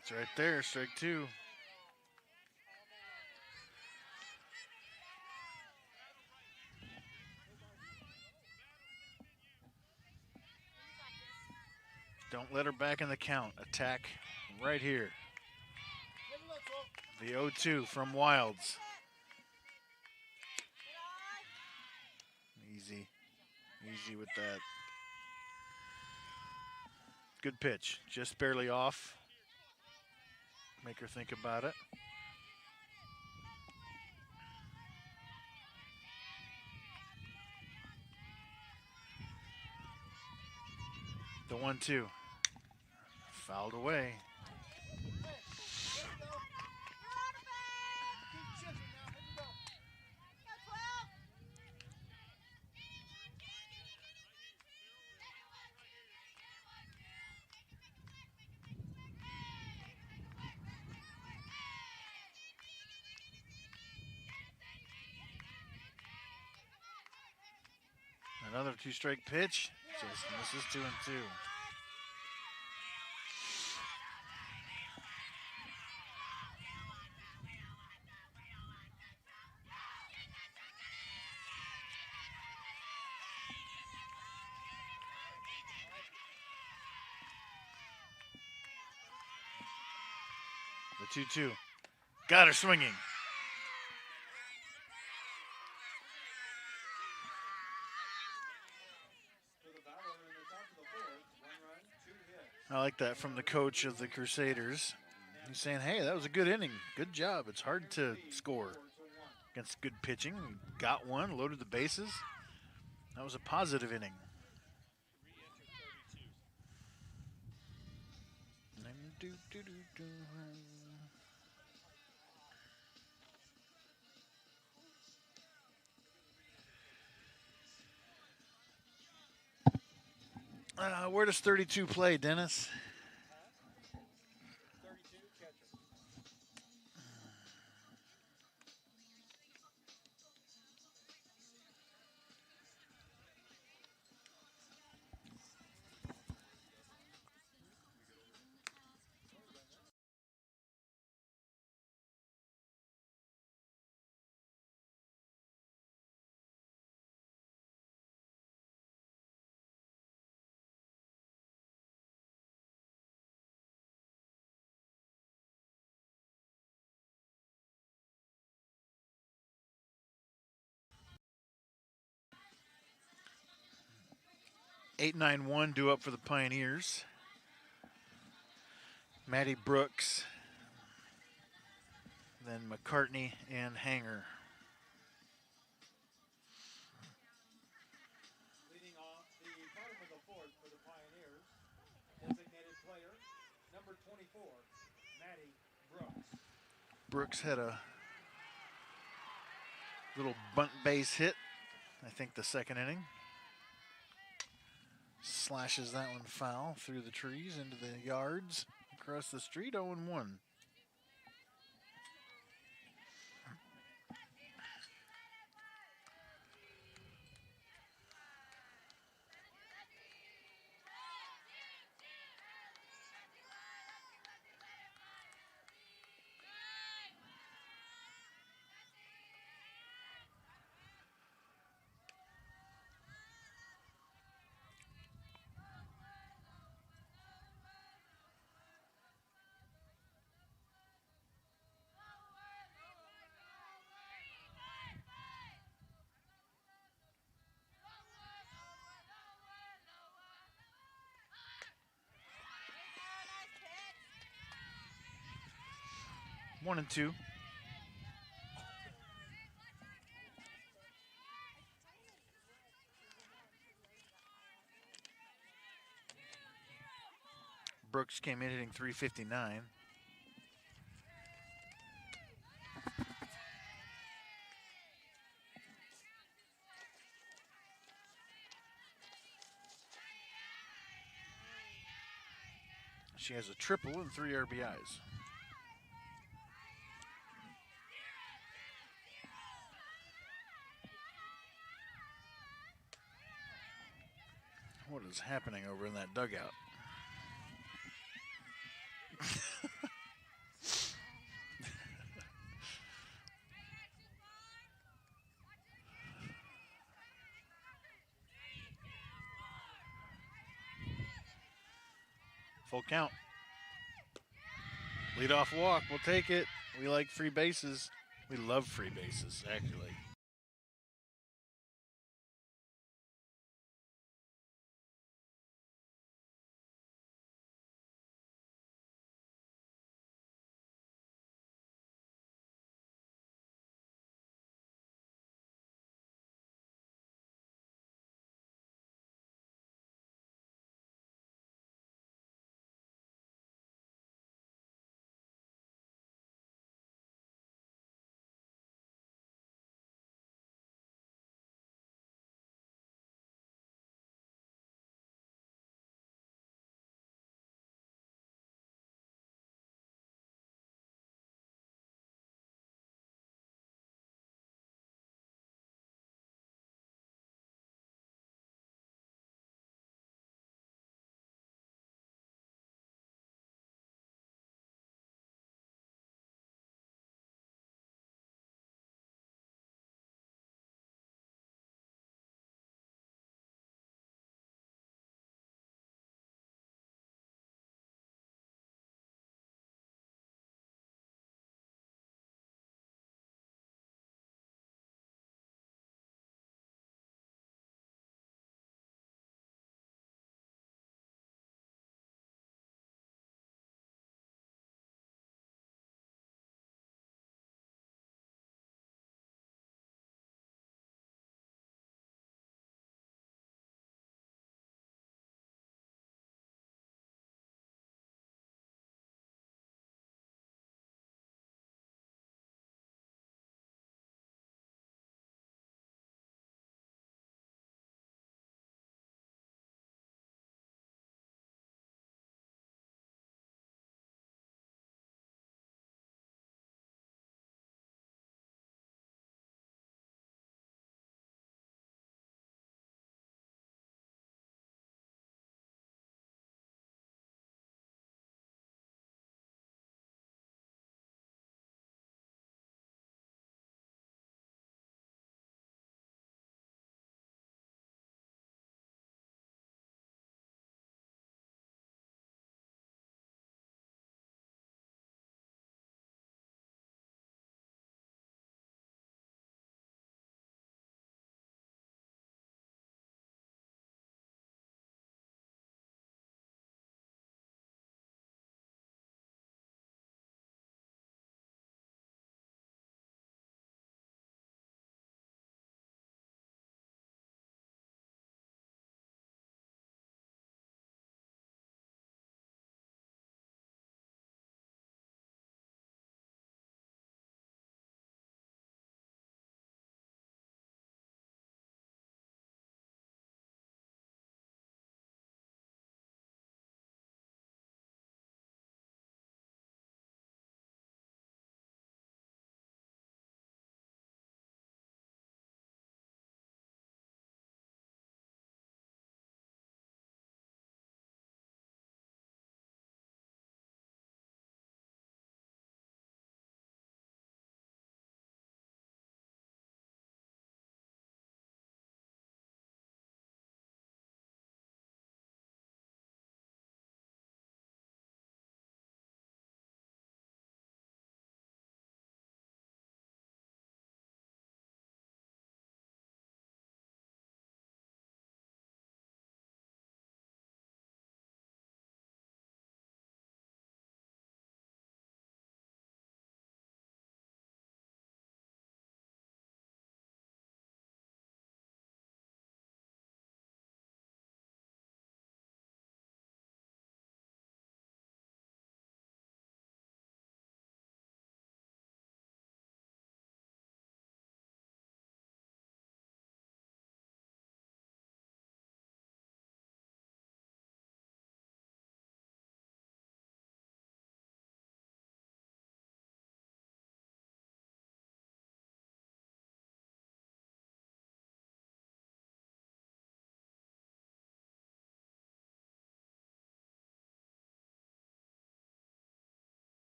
It's right there, strike 2. Don't let her back in the count. Attack right here. The 0-2 from Wilds. Easy with that. Good pitch, just barely off. Make her think about it. The 1-2. Fouled away. Another 2-strike pitch. Just misses 2-2. The 2-2. Got her swinging. For the Valor in the top of the 4th, 1 run, 2 hits. I like that from the coach of the Crusaders. He's saying, hey, that was a good inning. Good job. It's hard to score against good pitching. Got one, loaded the bases. That was a positive inning. Where does 32 play, Dennis? 32 catcher. (891) due up for the Pioneers. Maddie Brooks, then McCartney and Hanger. Leading off the bottom of the 4th for the Pioneers, designated player, number 24, Maddie Brooks. Brooks had a little bunt base hit, I think the 2nd inning. Slashes that one foul through the trees into the yards. Across the street, 0-1. 1-2. Brooks came in hitting .359. She has a triple and 3 RBIs. What is happening over in that dugout? Full count. Leadoff walk. We'll take it. We like free bases. We love free bases, actually.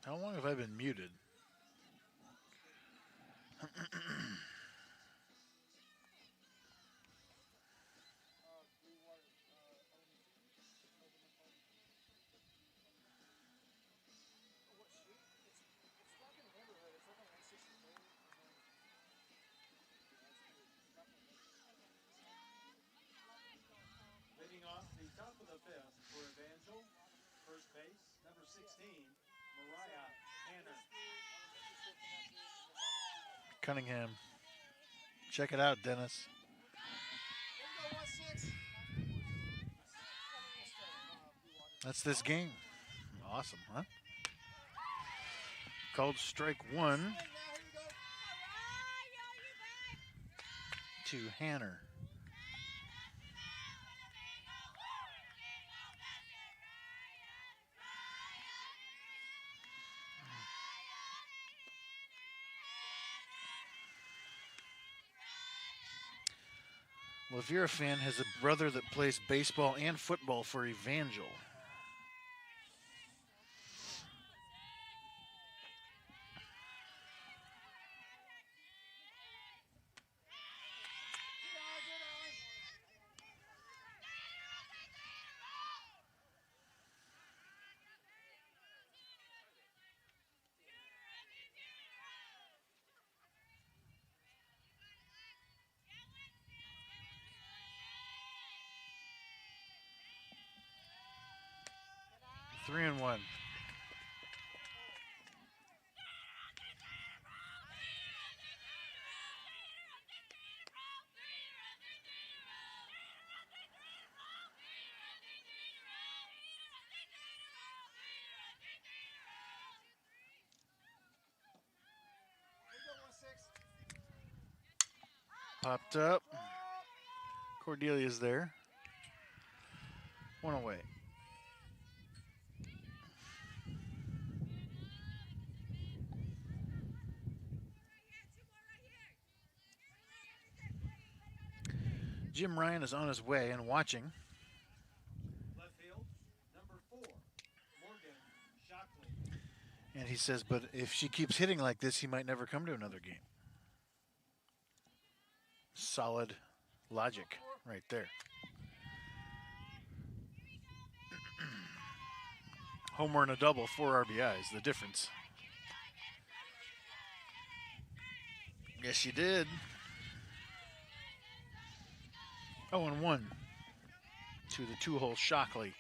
How long have I been muted? Leading off the top of the fifth for Evangel, first base, number 16, Mariah Hanner. Cunningham. Check it out, Dennis. That's this game. Awesome, huh? Called strike one to Hanner. Well, if you're a fan, has a brother that plays baseball and football for Evangel. Three and one. Popped up. Cordelia's there. One away. Jim Ryan is on his way and watching. Left field, number 4, Morgan Shockley. And he says, but if she keeps hitting like this, he might never come to another game. Solid logic right there. Homer and a double, 4 RBIs, the difference. Yes, she did. 0-1 to the 2-hole Shockley.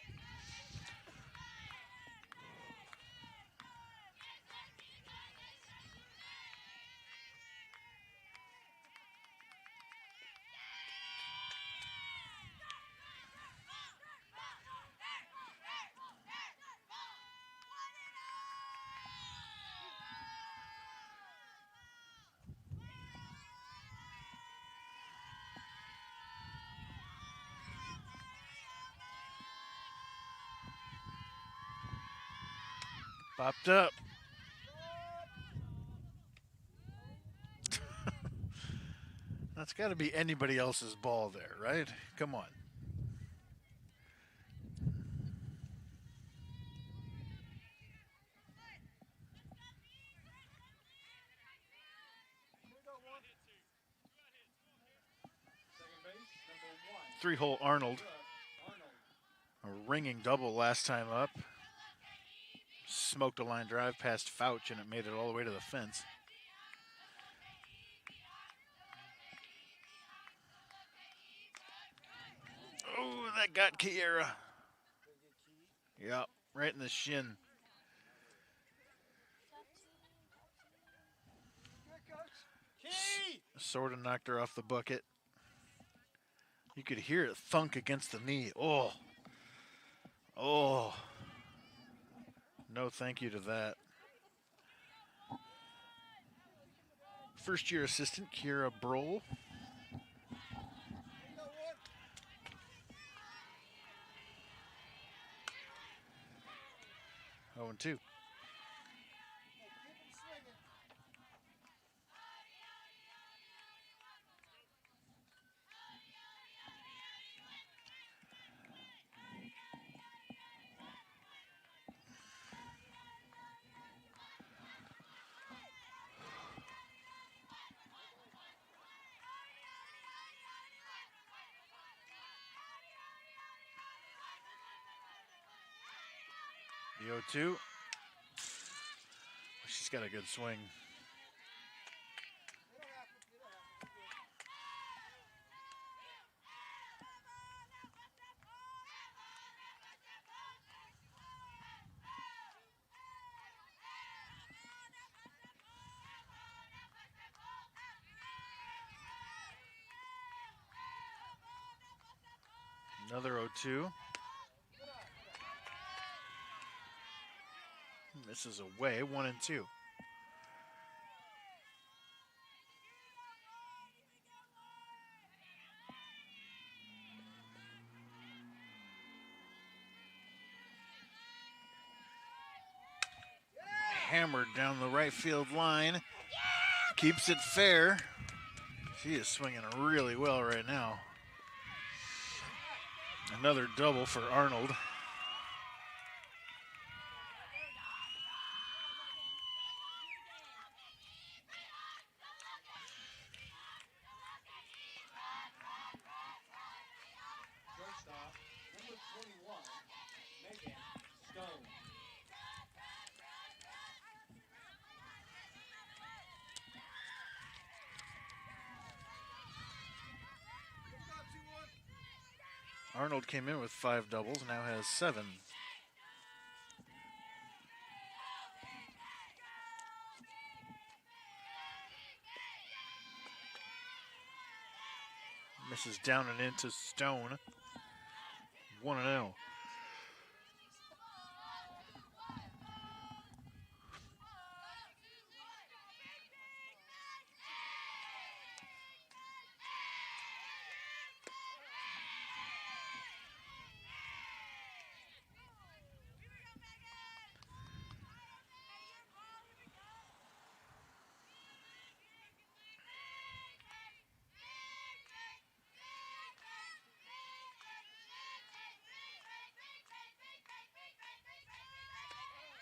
Popped up. That's got to be anybody else's ball there, right? Come on. Second base, number 1. 3-hole Arnold. Arnold. A ringing double last time up. Smoked a line drive past Fouch, and it made it all the way to the fence. Oh, that got Kiera. Yep, right in the shin. Sort of knocked her off the bucket. You could hear it thunk against the knee. Oh. Oh. No thank you to that. First-year assistant, Kiera Broll. Oh, and 2. The 0-2. She's got a good swing. Another 0-2. Misses away, 1-2. Hammered down the right field line. Keeps it fair. She is swinging really well right now. Another double for Arnold. Shortstop, number 21, Megan Stone. Arnold came in with 5 doubles, now has 7. Misses down and into Stone. 1-0.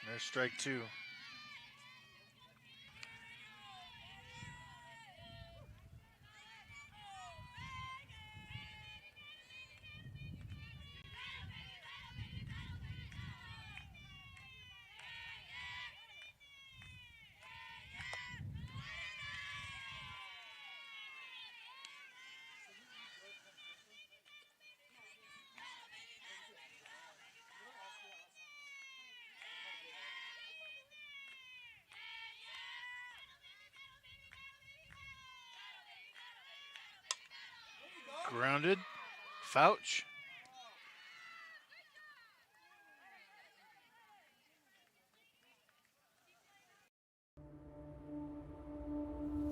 There's strike 2. Grounded. Fouch.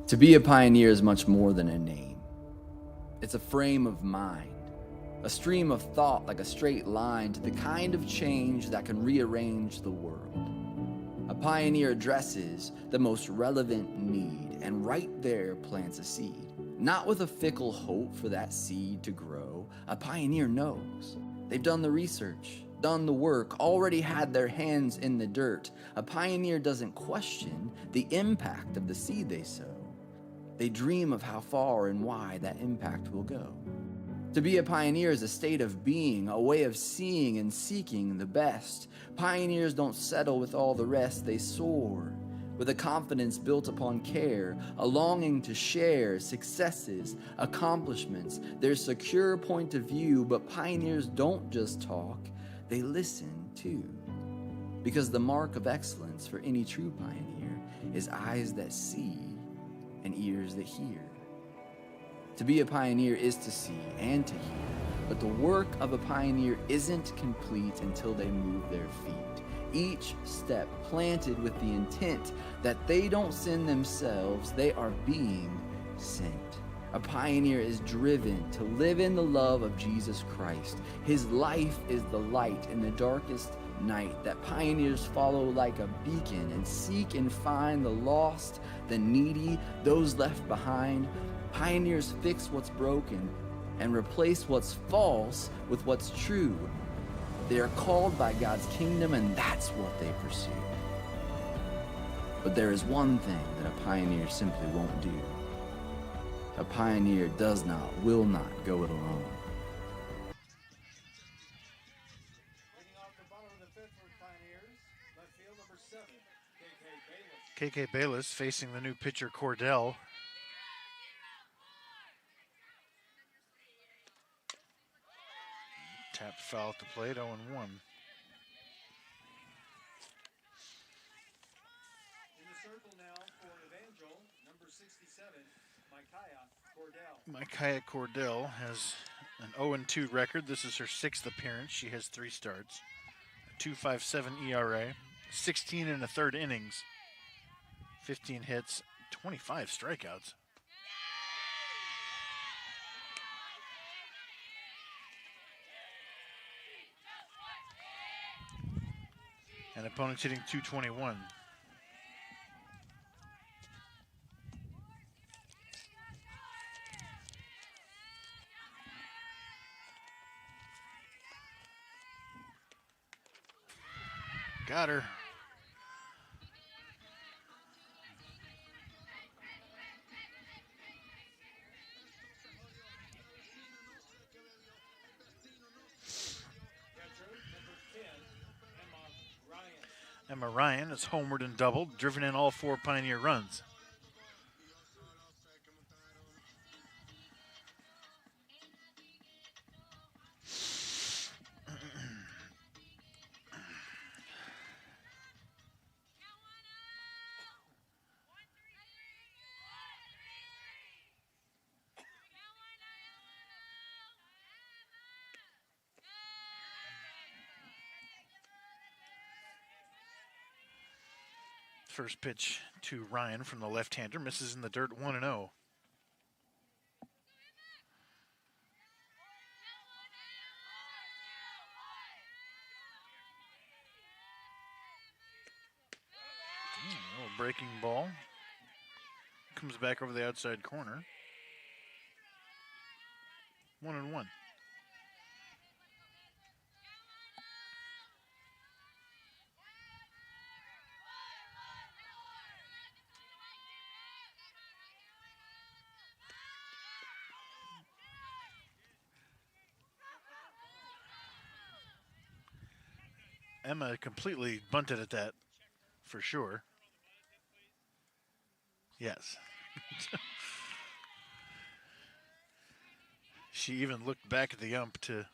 To be a pioneer is much more than a name. It's a frame of mind, a stream of thought like a straight line to the kind of change that can rearrange the world. A pioneer addresses the most relevant need and right there plants a seed. Not with a fickle hope for that seed to grow. A pioneer knows. They've done the research, done the work, already had their hands in the dirt. A pioneer doesn't question the impact of the seed they sow. They dream of how far and wide that impact will go. To be a pioneer is a state of being, a way of seeing and seeking the best. Pioneers don't settle with all the rest, they soar. With a confidence built upon care, a longing to share successes, accomplishments, their secure point of view, but pioneers don't just talk, they listen too. Because the mark of excellence for any true pioneer is eyes that see and ears that hear. To be a pioneer is to see and to hear, but the work of a pioneer isn't complete until they move their feet. Each step planted with the intent that they don't send themselves, they are being sent. A pioneer is driven to live in the love of Jesus Christ. His life is the light in the darkest night that pioneers follow like a beacon and seek and find the lost, the needy, those left behind. Pioneers fix what's broken and replace what's false with what's true. They are called by God's kingdom, and that's what they pursue. But there is one thing that a pioneer simply won't do. A pioneer does not, will not go it alone. Leading off the bottom of the fifth for Pioneers, KK Bayless facing the new pitcher Cordell. Tapped foul at the plate, 0-1. In the circle now for Evangel, number 67, Micaiah Cordell has an 0-2 record. This is her 6th appearance. She has 3 starts, a 2.57 ERA, 16 and a third innings, 15 hits, 25 strikeouts. And opponents hitting 221. Got her. Emma Ryan is homered and doubled, driven in all 4 Pioneer runs. First pitch to Ryan from the left-hander, misses in the dirt, 1-0. Little breaking ball. Comes back over the outside corner. 1-1. Emma completely bunted at that, for sure. Yes. She even looked back at the ump to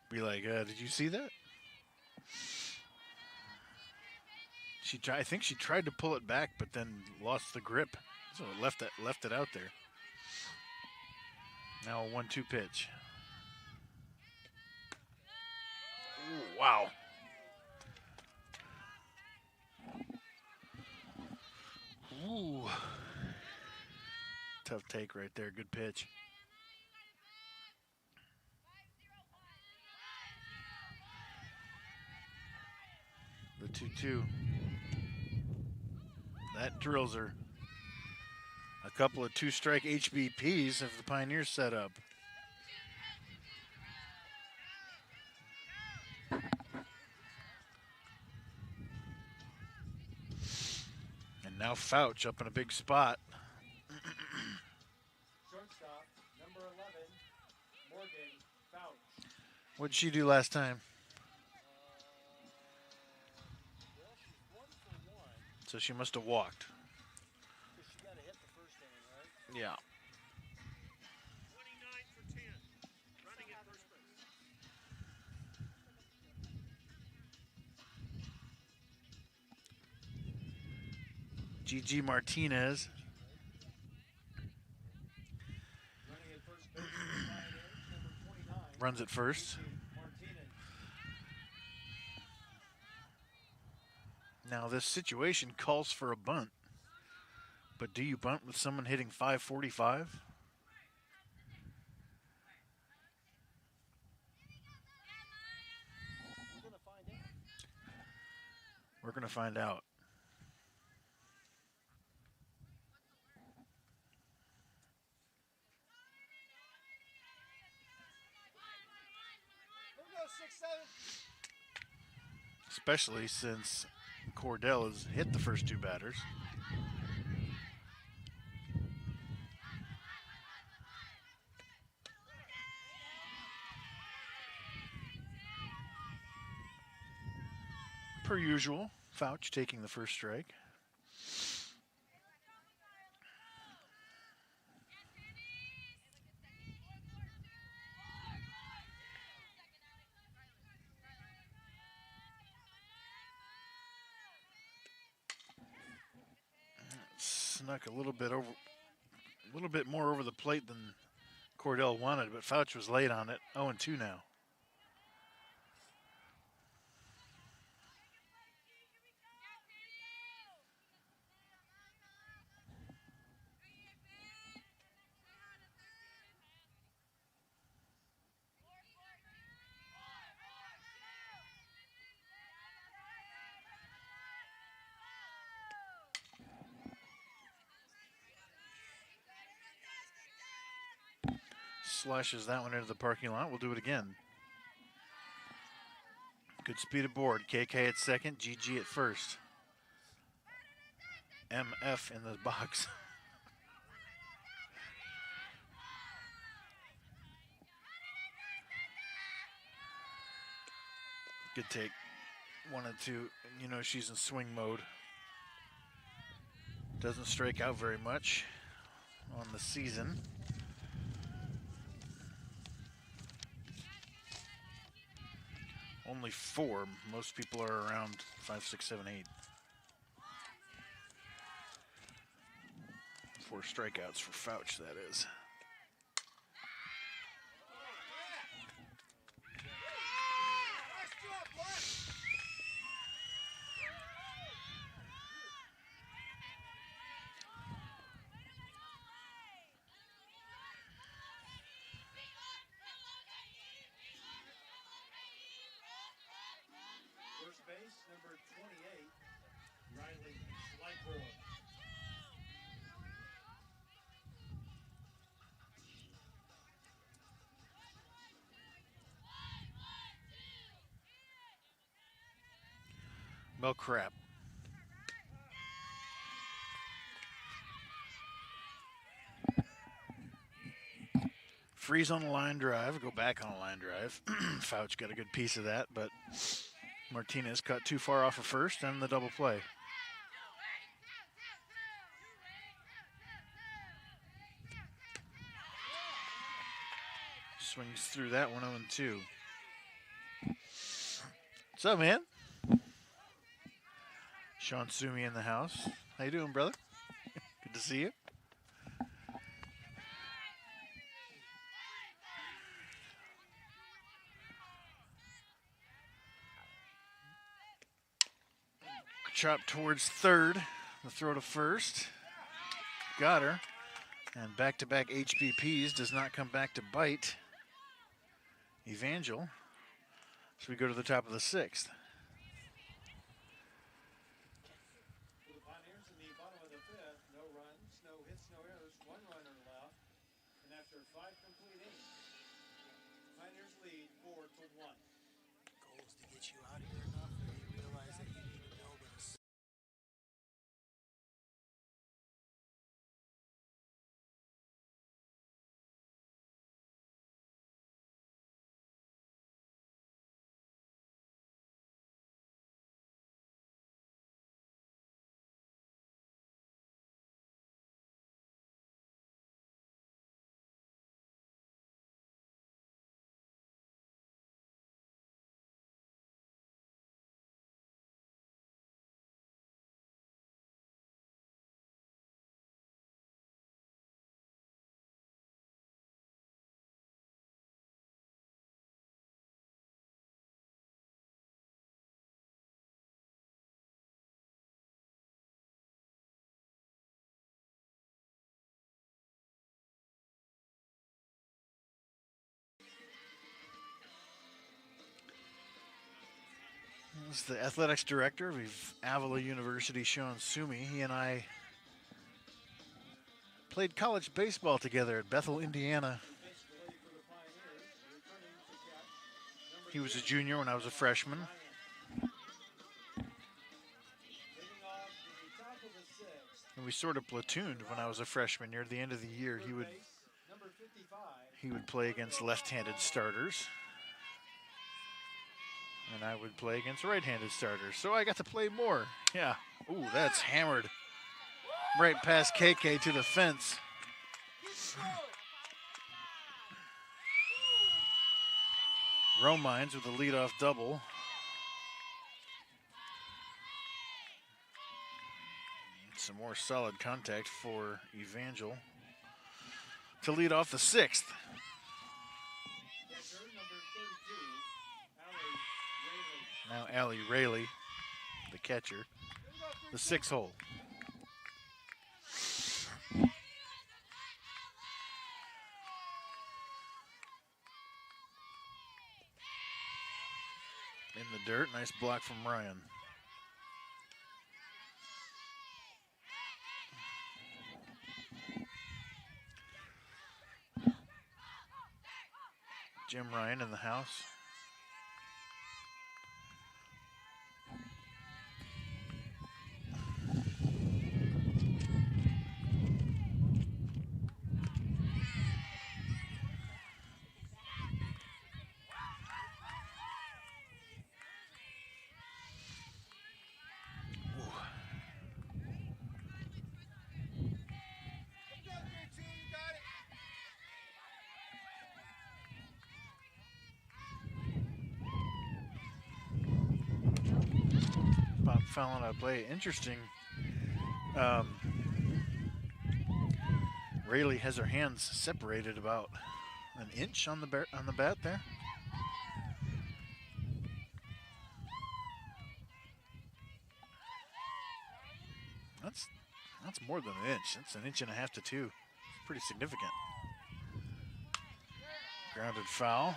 be like, did you see that? I think she tried to pull it back, but then lost the grip, so it left it out there. Now a 1-2 pitch. Ooh, wow. Ooh. Tough take right there. Good pitch. The 2-2. That drills her. A couple of 2-strike HBPs have the Pioneers set up. And now Fouch up in a big spot. Shortstop, number 11, Morgan Fouch. What did she do last time? Well, she's 1 for 1. So she must have walked. Because she got a hit the first inning, right? Yeah. 29 for 10, running at first base. Gigi Martinez Running at first base, number 29. runs it first. Martinez. Now this situation calls for a bunt. But do you bunt with someone hitting 545? We're going to find out. Here we go, 6-7. Especially since Cordell has hit the first 2 batters. Per usual, Fouch taking the first strike. Snuck a little bit more over the plate than Cordell wanted, but Fouch was late on it. 0-2 now. Slashes that one into the parking lot. We'll do it again. Good speed aboard. KK at second, GG at first. MF in the box. Good take. 1 and 2. You know she's in swing mode. Doesn't strike out very much on the season. Only 4. Most people are around 5, 6, 7, 8. 4 strikeouts for Fouch, that is. First base, number 28, Riley Slightor. Well, crap. Freeze on a line drive, go back on a line drive. Fouch got a good piece of that, but Martinez cut too far off of first and the double play. Swings through that one, 0-2. What's up, man? Sean Sumi in the house. How you doing, brother? Good to see you. Chop towards third. The throw to first. Got her. And back-to-back HBPs does not come back to bite Evangel. So we go to the top of the 6th. For the Pioneers in the bottom of the 5th, no runs, no hits, no errors, 1 runner left. And after 5 complete innings, Pioneers lead 4-1. Goal is to get you out of here enough that you realize that you need to build us. This is the athletics director of Avila University, Sean Sumi. He and I played college baseball together at Bethel, Indiana. He was a junior when I was a freshman. And we sort of platooned when I was a freshman. Near the end of the year, he would play against left-handed starters. And I would play against right-handed starters, so I got to play more. Yeah. Ooh, that's hammered right past KK to the fence. Romines with a leadoff double. Some more solid contact for Evangel to lead off the sixth. Catcher number 32, Now Allie Rayleigh, the catcher, the 6-hole. In the dirt, nice block from Ryan. Jim Ryan in the house. Bob Fallon out play. Interesting. Rayleigh has her hands separated about an inch on the bat there. That's more than an inch. That's an inch and a half to 2. It's pretty significant. Grounded foul.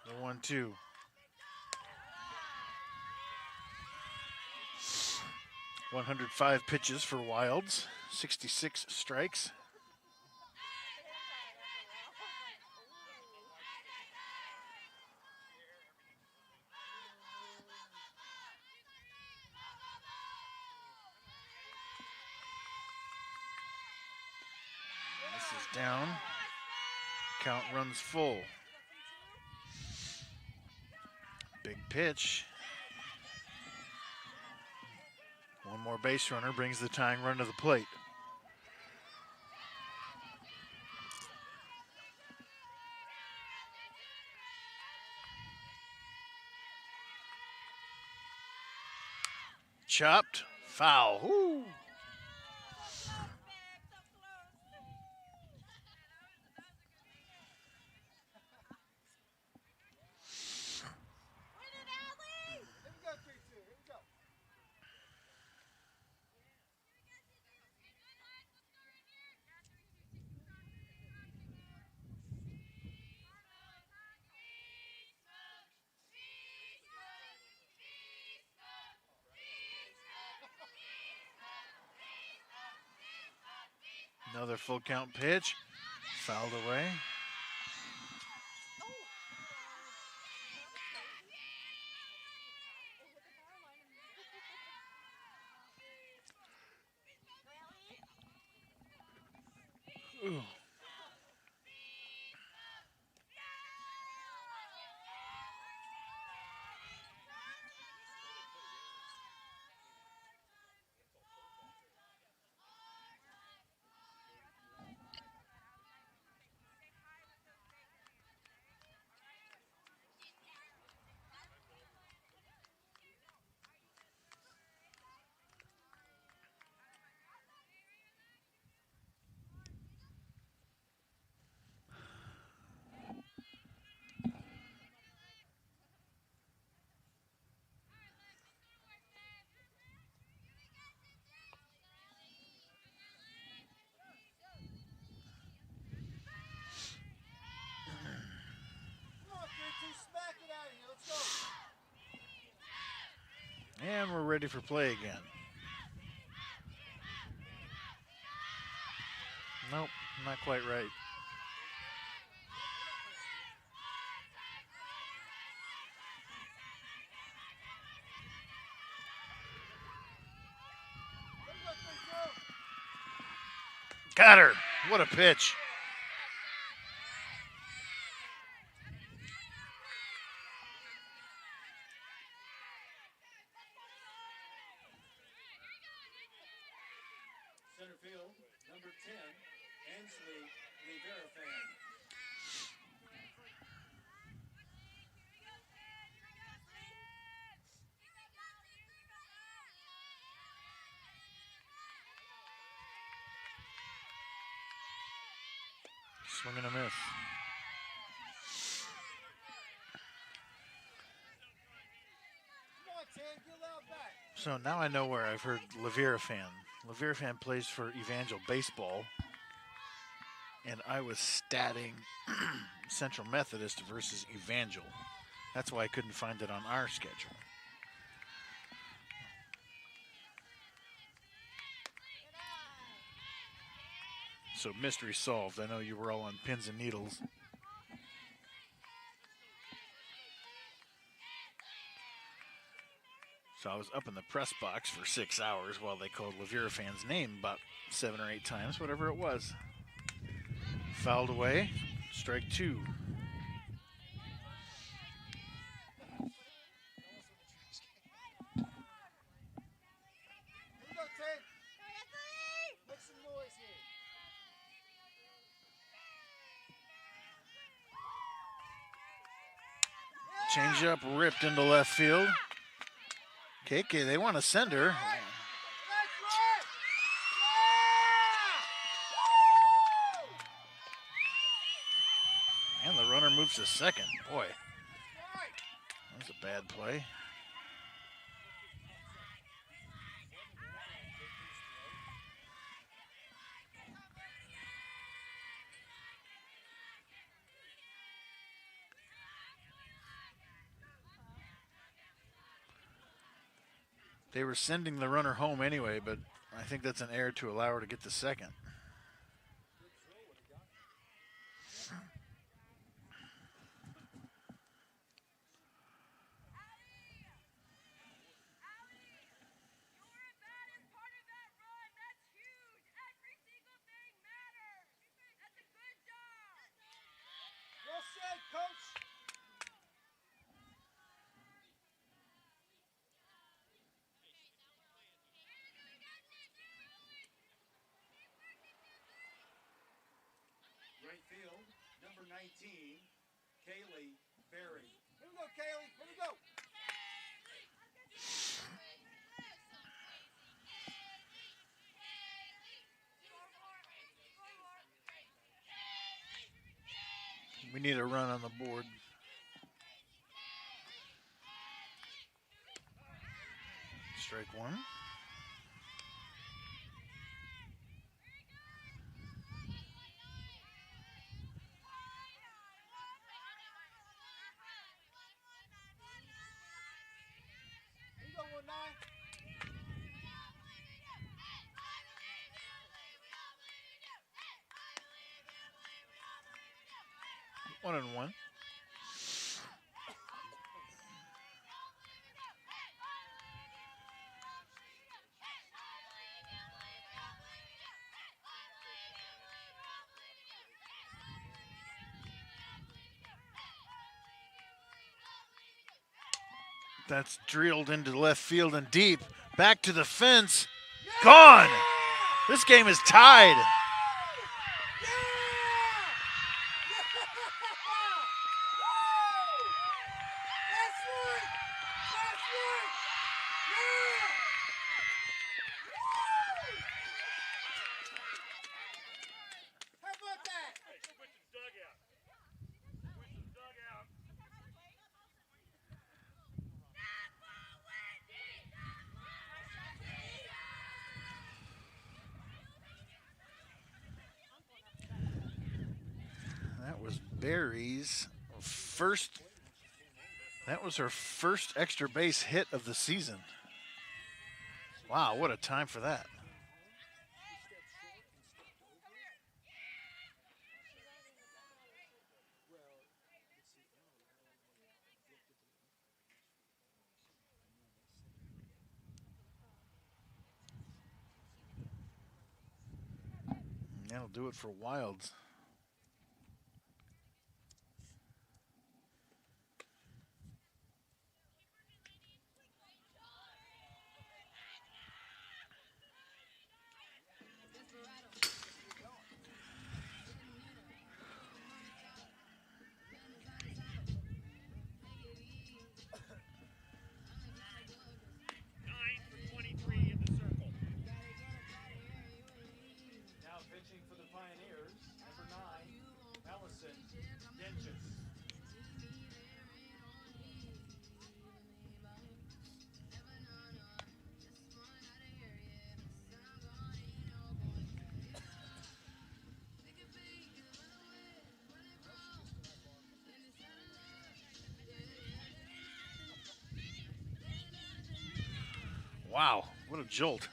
The 1-2. "105 pitches for Wilds, 66 strikes. This is down. Count runs full. Big pitch. One more base runner brings the tying run to the plate. Chopped, foul. Woo. Another full count pitch, fouled away. Ooh. And we're ready for play again. Nope, not quite right. Got her. What a pitch. Center field, number 10, Ansley Leverifan. Swing and a miss. Come on, 10, get loud back. So now I know where I've heard Leverifan. Leverifan plays for Evangel baseball. And I was statting Central Methodist versus Evangel. That's why I couldn't find it on our schedule. So mystery solved. I know you were all on pins and needles. So I was up in the press box for 6 hours while they called Leverafan's name about 7 or 8 times, whatever it was. Fouled away, strike 2. Here we go, 10. Make some noise here. Changeup ripped into left field. KK, they want to send her. That's right. And the runner moves to second. Boy, Yeah! Right. that's a bad play. They were sending the runner home anyway, but I think that's an error to allow her to get to second. Well said, coach. Right field, number 19, Kaylee Berry. Here we go, Kaylee. Here we go. We need a run on the board. Strike 1. Here we go, 1-9. 1-1. That's drilled into left field and deep. Back to the fence. Gone. This game is tied. How about that? That was Barry's first. That was her first extra base hit of the season. Wow, what a time for that. And that'll do it for Wilds. Now pitching for the Pioneers, number 9, Allison Dinges. Wow, what a jolt.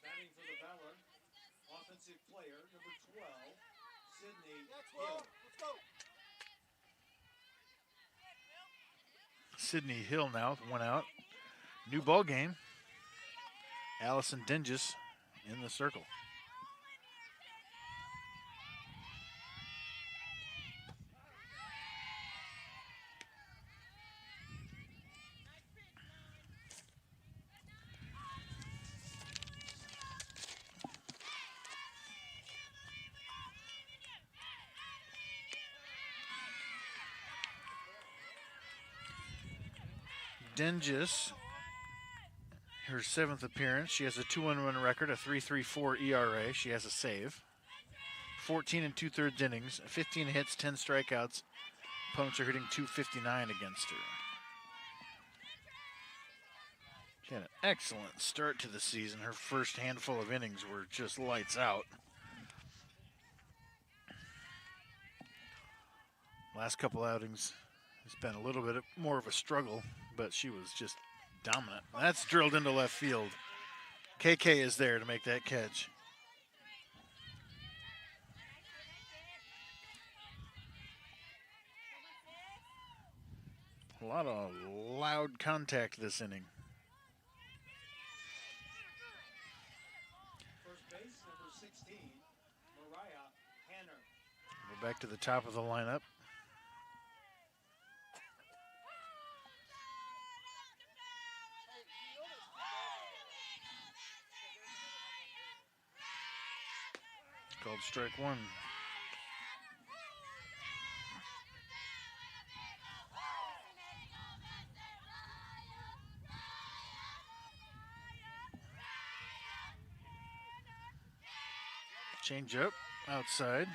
Batting for the Valor, offensive player, number 12, Sydney Hill. Sydney Hill now with 1 out. New ball game. Allison Dinges in the circle. Dinges, her 7th appearance. She has a 2-1 record, a 3.34 ERA. She has a save. 14 2/3 innings, 15 hits, 10 strikeouts. Opponents are hitting .259 against her. She had an excellent start to the season. Her first handful of innings were just lights out. Last couple outings, it's been a little bit more of a struggle, but she was just dominant. That's drilled into left field. KK is there to make that catch. A lot of loud contact this inning. First base, number 16, Mariah Hanner. We're back to the top of the lineup. Called strike 1. Change up outside.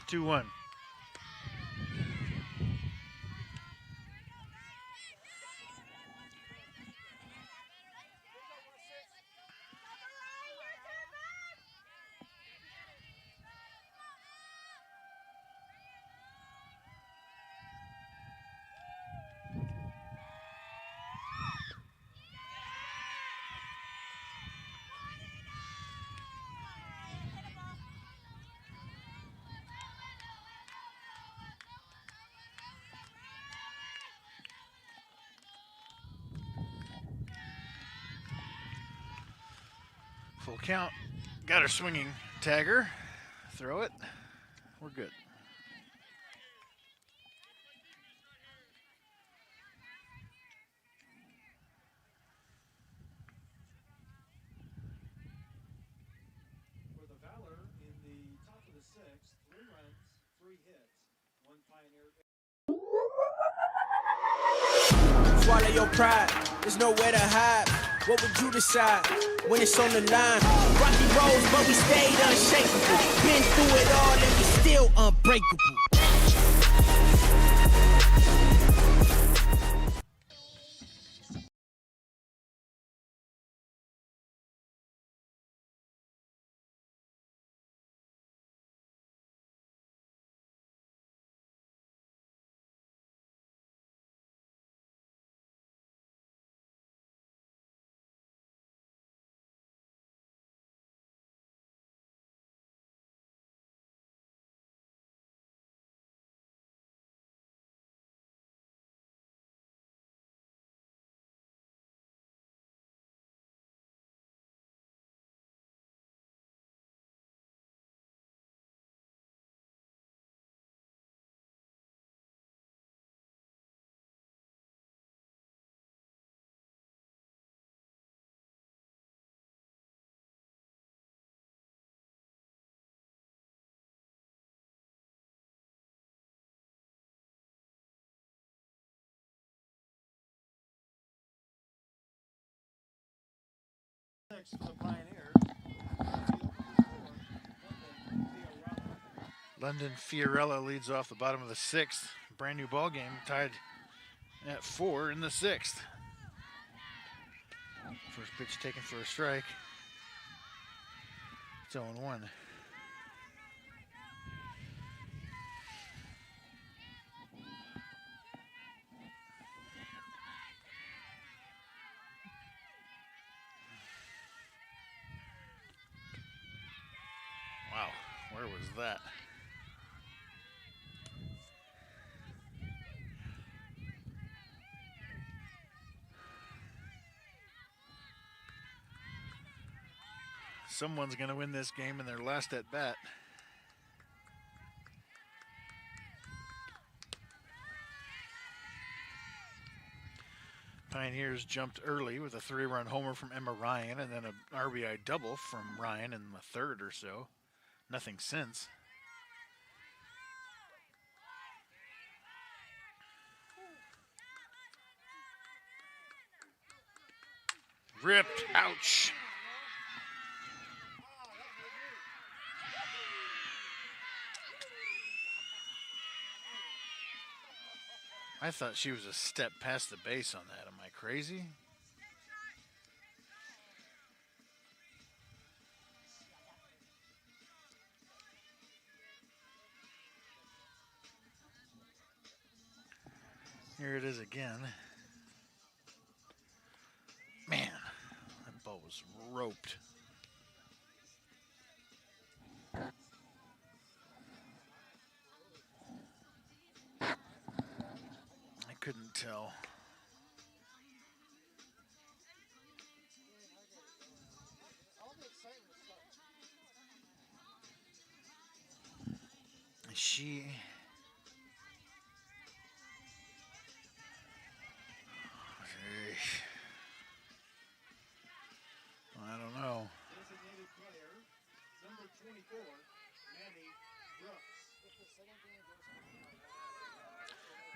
Two one. Full count. Got her swinging. Tag her. Throw it. We're good. 6, 3 runs, 3 hits, 1 Pioneer. Swallow your pride, there's nowhere to hide. What would you decide when it's on the line? Rocky roads, but we stayed unshakable. Been through it all and we still unbreakable. For the Pioneers. London Fiorella leads off the bottom of the 6th. Brand new ball game, tied at 4 in the 6th. First pitch taken for a strike. It's 0-1. Wow, where was that? Someone's going to win this game in their last at bat. Pioneers jumped early with a 3-run homer from Emma Ryan and then an RBI double from Ryan in the 3rd or so. Nothing since. Ripped. Ouch. I thought she was a step past the base on that. Am I crazy? Here it is again. Man, that ball was roped. I couldn't tell. She... I don't know. Designated player, number 24, Manny Brooks.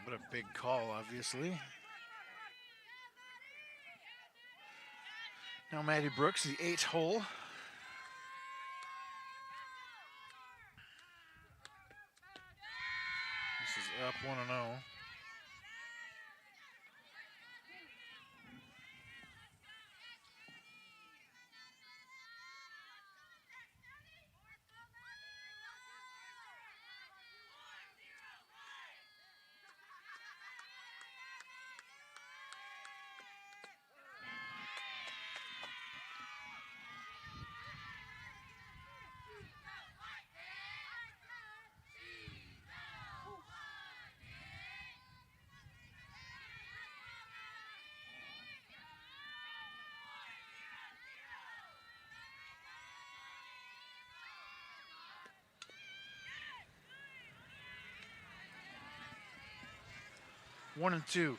What a big call, obviously. Now Maddie Brooks, the 8th hole. This is up 1-0. One and two.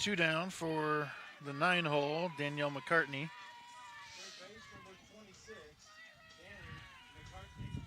2 down for the 9-hole, Danielle McCartney. Third base, number 26, Danny McCartney.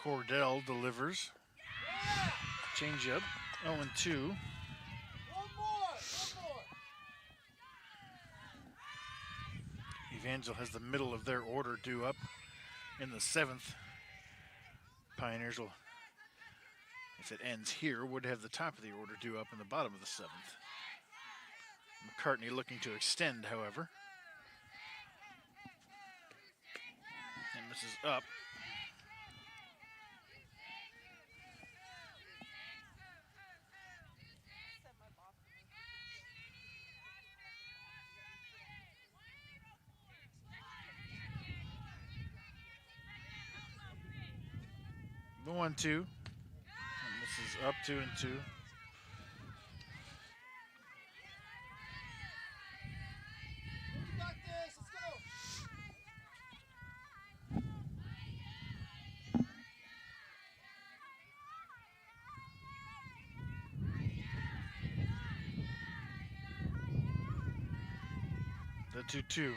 Cordell delivers. Changeup, 0-2. One more! Evangel has the middle of their order due up in the 7th. Pioneers will, if it ends here, would have the top of the order due up in the bottom of the 7th. McCartney looking to extend, however. And misses up. The 1-2. And this is up 2-2. You got this! Let's go! The 2-2.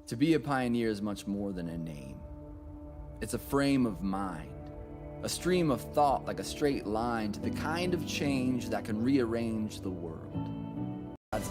To be a pioneer is much more than a name. It's a frame of mind, a stream of thought like a straight line to the kind of change that can rearrange the world. God's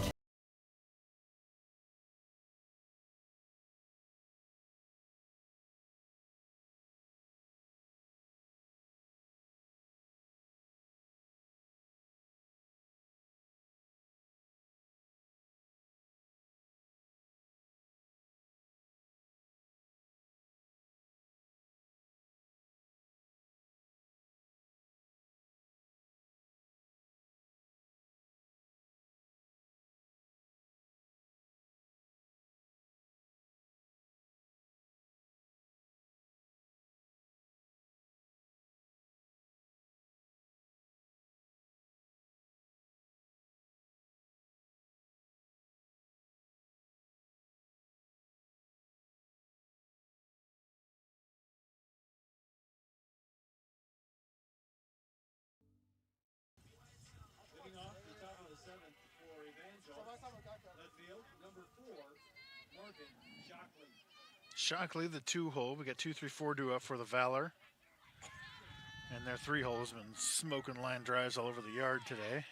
Leading off the top of the 7th for Evangel. Left field, number 4, Morgan Shockley. Shockley, the 2-hole. We got 2, 3, 4 due up for the Valor. And their 3-hole has been smoking line drives all over the yard today.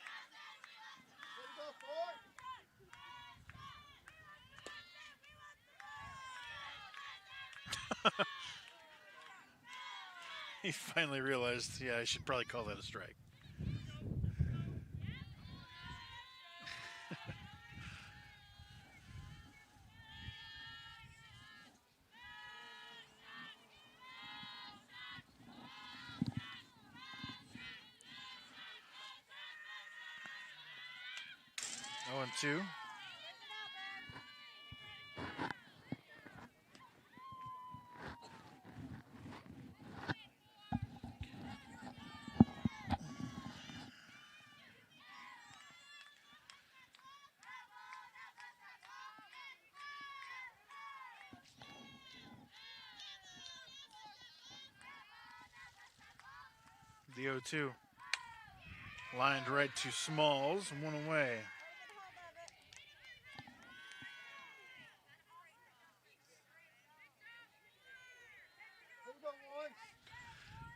He finally realized, yeah, I should probably call that a strike. Oh, and 2. The 0-2. Lined right to Smalls, one away.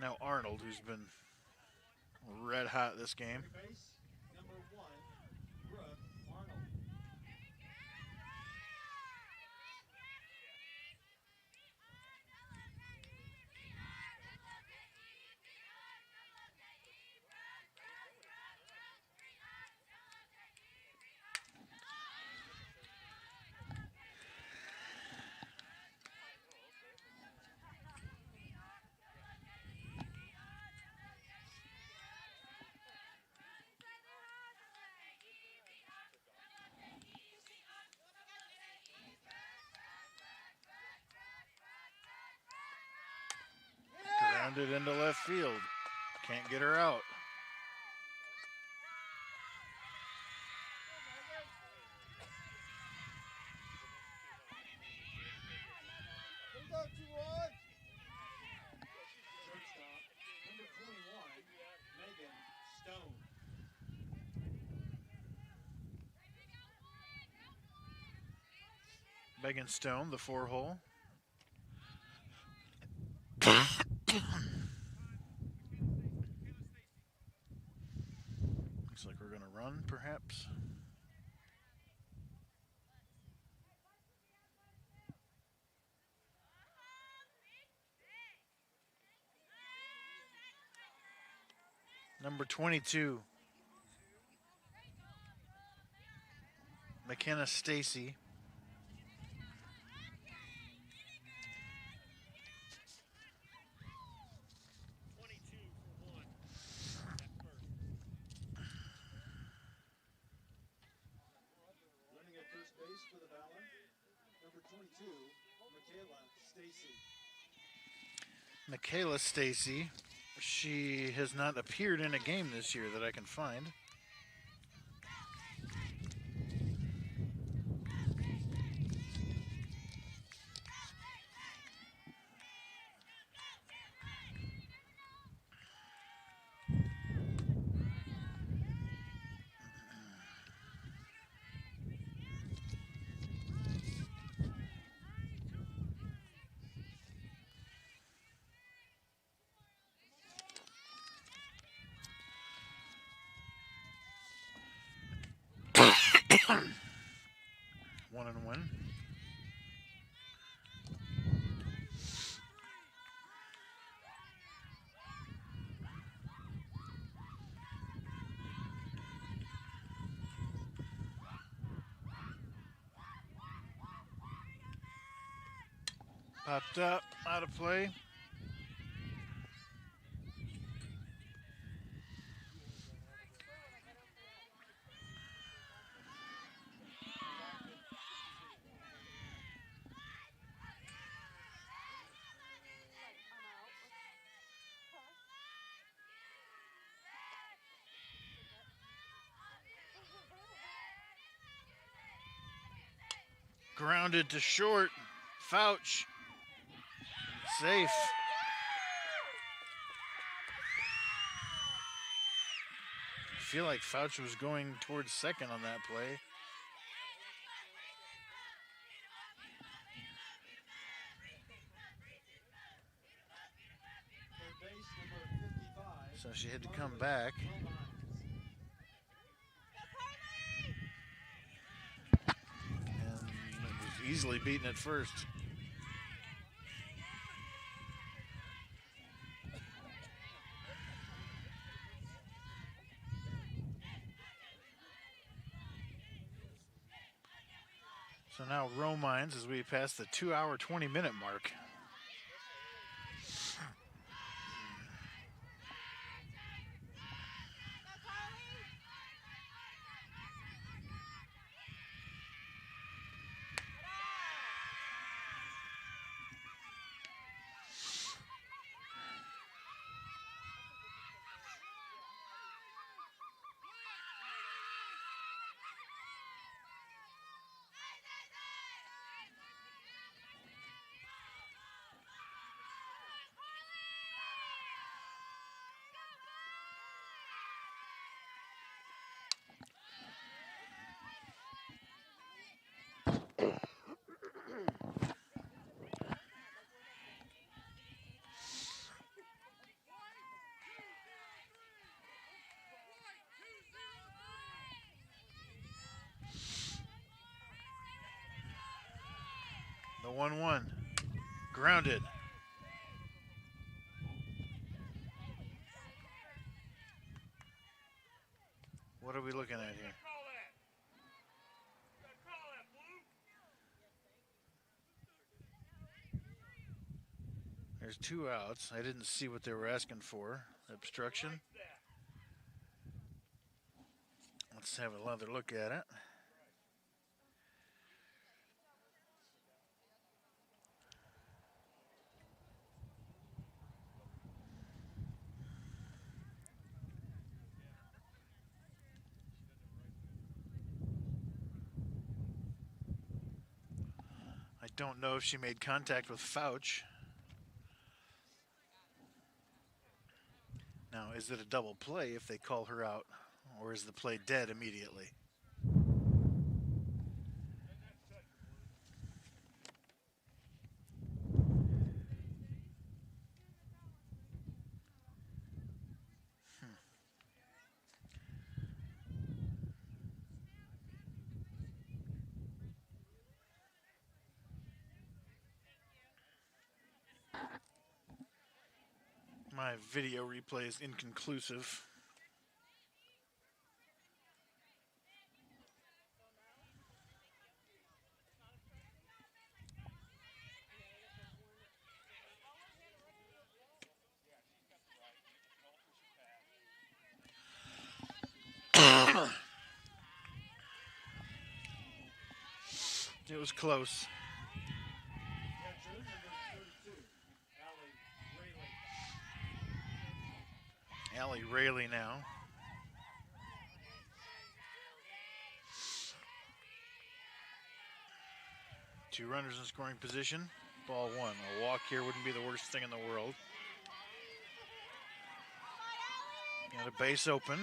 Now Arnold, who's been red hot this game. Base number 1, Brooke Arnold. Grounded into left field. Can't get her out. Shortstop, number 21, Megan Stone. Megan Stone, the 4-hole. Looks like we're going to run, perhaps. Number 22, McKenna Stacy. Running at first base for the Valor, number 22, Michaela Stacy. Michaela Stacy. She has not appeared in a game this year that I can find. One and one. Popped up, out of play. Grounded to short. Fouch. Safe. I feel like Fouch was going towards second on that play. Third base number 55. So she had to come back. And was easily beaten at first. So now Romines as we pass the 2-hour, 20-minute mark. 1-1. Grounded. What are we looking at here? There's 2 outs. I didn't see what they were asking for. Obstruction. Let's have another look at it. I don't know if she made contact with Fouch. Now, is it a double play if they call her out, or is the play dead immediately? My video replay is inconclusive. It was close. Catcher number 32, Allie Rayleigh now. Two runners in scoring position. Ball 1. A walk here wouldn't be the worst thing in the world. Got a base open.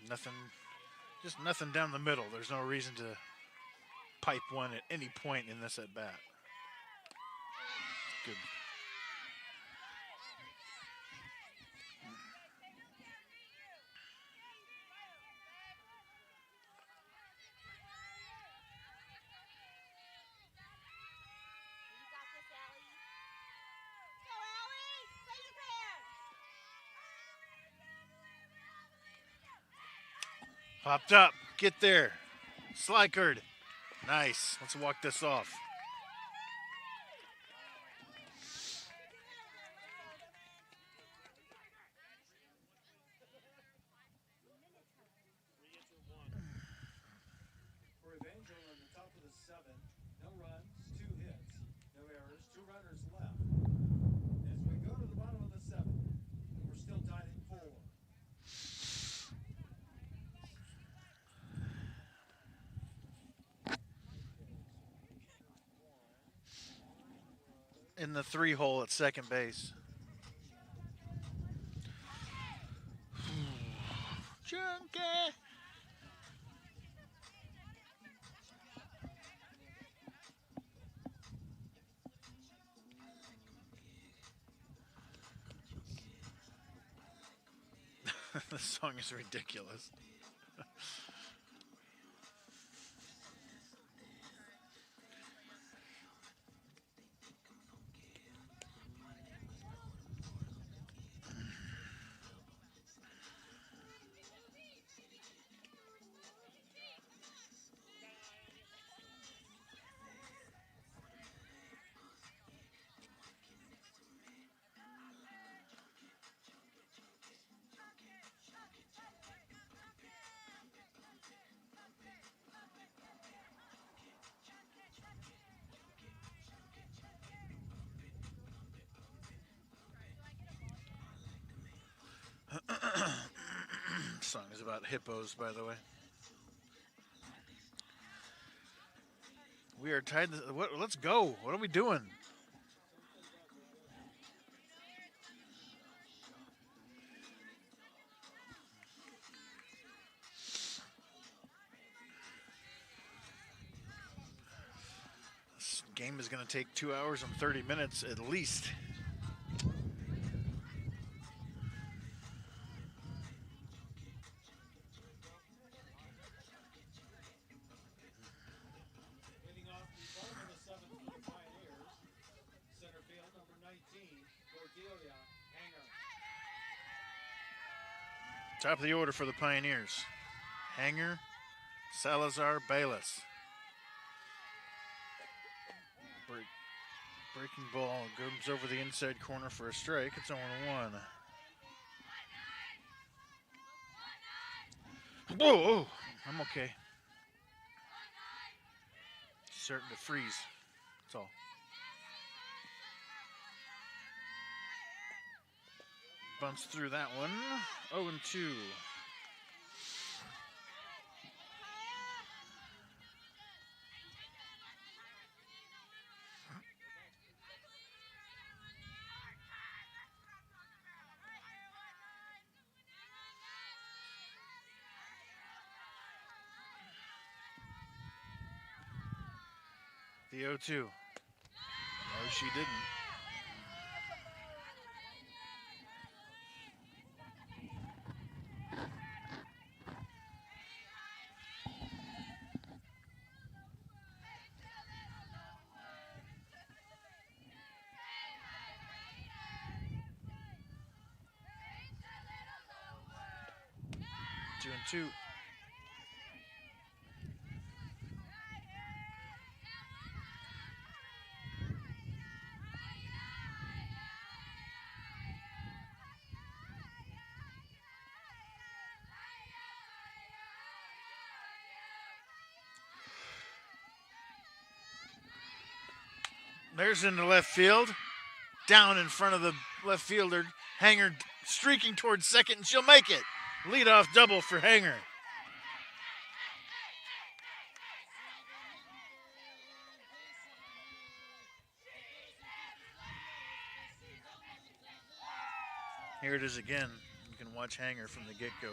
Nothing, just nothing down the middle. There's no reason to pipe one at any point in this at bat. Good. Popped up. Get there. Slikerd. Nice. Let's walk this off. For Evangel on the top of the 7. No runs, 2 hits, no errors, 2 runners left. As we go to the bottom of the 7th, and we're still tied at 4. In the 3 hole at second base. Junkie. This song is ridiculous. Song is about hippos, by the way. We are tied. Let's go. What are we doing? This game is going to take 2 hours and 30 minutes at least. Cordelia Hanger. Top of the order for the Pioneers. Hanger, Salazar, Bayless. Breaking ball goes over the inside corner for a strike. It's 0-1. Whoa! I'm okay. Starting to freeze. That's all. Bunts through that one. 0-2. The 0-2. No, she didn't. Two and two. There's into left field. Down in front of the left fielder. Hanger streaking towards second, and she'll make it. Leadoff double for Hanger. Here it is again. You can watch Hanger from the get-go.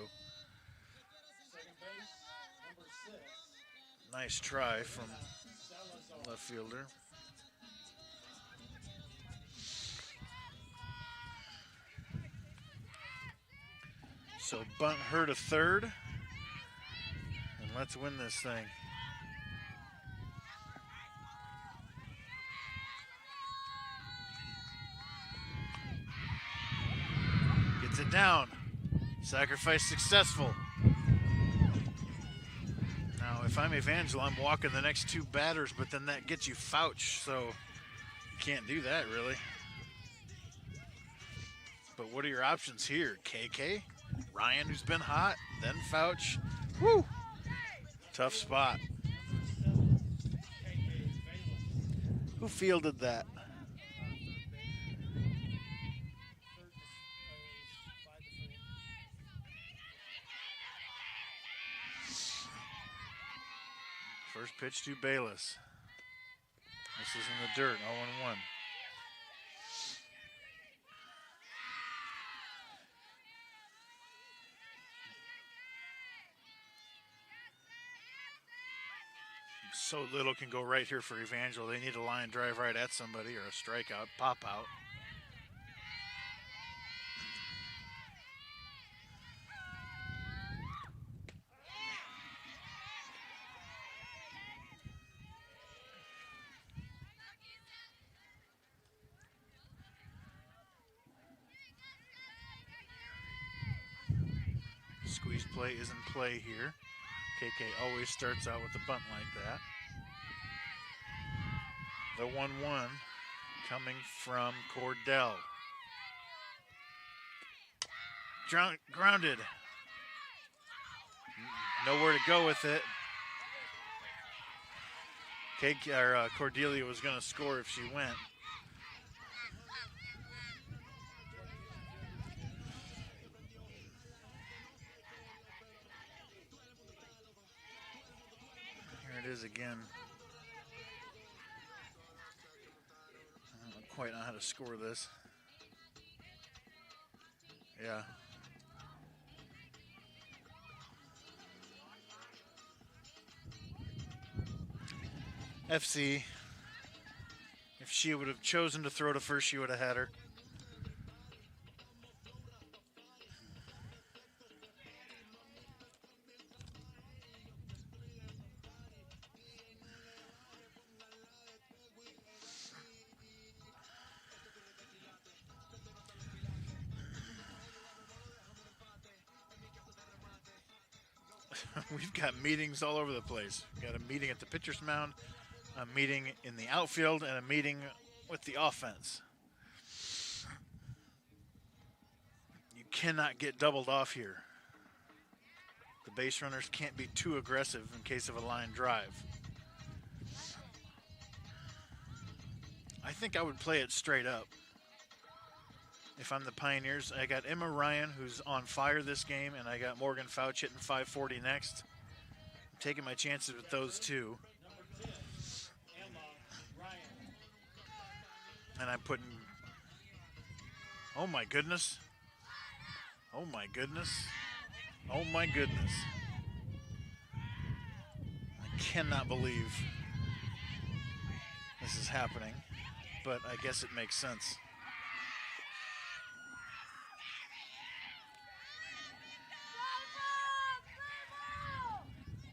Second base, number 6. Nice try from left fielder. So bunt her to third, and let's win this thing. Gets it down. Sacrifice successful. Now, if I'm Evangel, I'm walking the next two batters, but then that gets you Fouch, so you can't do that, really. But what are your options here? KK? Ryan, who's been hot, then Fouch. Woo! Tough spot. Who fielded that? First pitch to Bayless. This is in the dirt, 0-1. So little can go right here for Evangel. They need a line drive right at somebody or a strikeout, pop out. Squeeze play is in play here. KK always starts out with a bunt like that. The 1-1 coming from Cordell. Grounded. Nowhere to go with it. Cordelia was going to score if she went. Here it is again. I don't quite know how to score this. Yeah. FC. If she would have chosen to throw to first, she would have had her. we've got meetings all over the place. We've got a meeting at the pitcher's mound, a meeting in the outfield, and a meeting with the offense. You cannot get doubled off here. The base runners can't be too aggressive in case of a line drive. I think I would play it straight up. If I'm the Pioneers, I got Emma Ryan, who's on fire this game, and I got Morgan Fouch hitting 540 next. I'm taking my chances with those two. And I'm putting, oh my goodness. Oh my goodness. Oh my goodness. I cannot believe this is happening, but I guess it makes sense.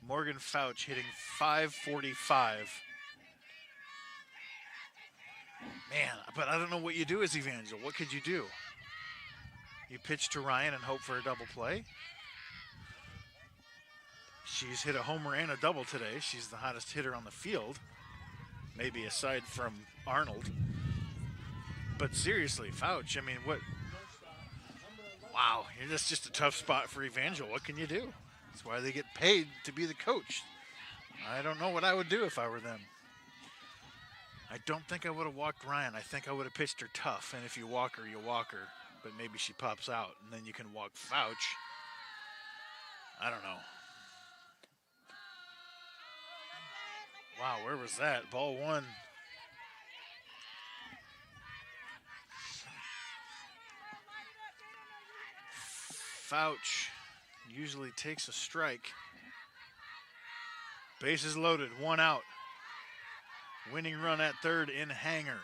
Morgan Fouch hitting 545. Man, but I don't know what you do as Evangel. What could you do? You pitch to Ryan and hope for a double play. She's hit a homer and a double today. She's the hottest hitter on the field, maybe aside from Arnold. But seriously, Fouch, I mean, what? Wow, that's just a tough spot for Evangel. What can you do? That's why they get paid to be the coach. I don't know what I would do if I were them. I don't think I would have walked Ryan. I think I would have pitched her tough. And if you walk her, you walk her. But maybe she pops out, and then you can walk Fouch. I don't know. Wow, where was that? Ball one. Fouch usually takes a strike. Bases loaded, one out. Winning run at third in Hanger.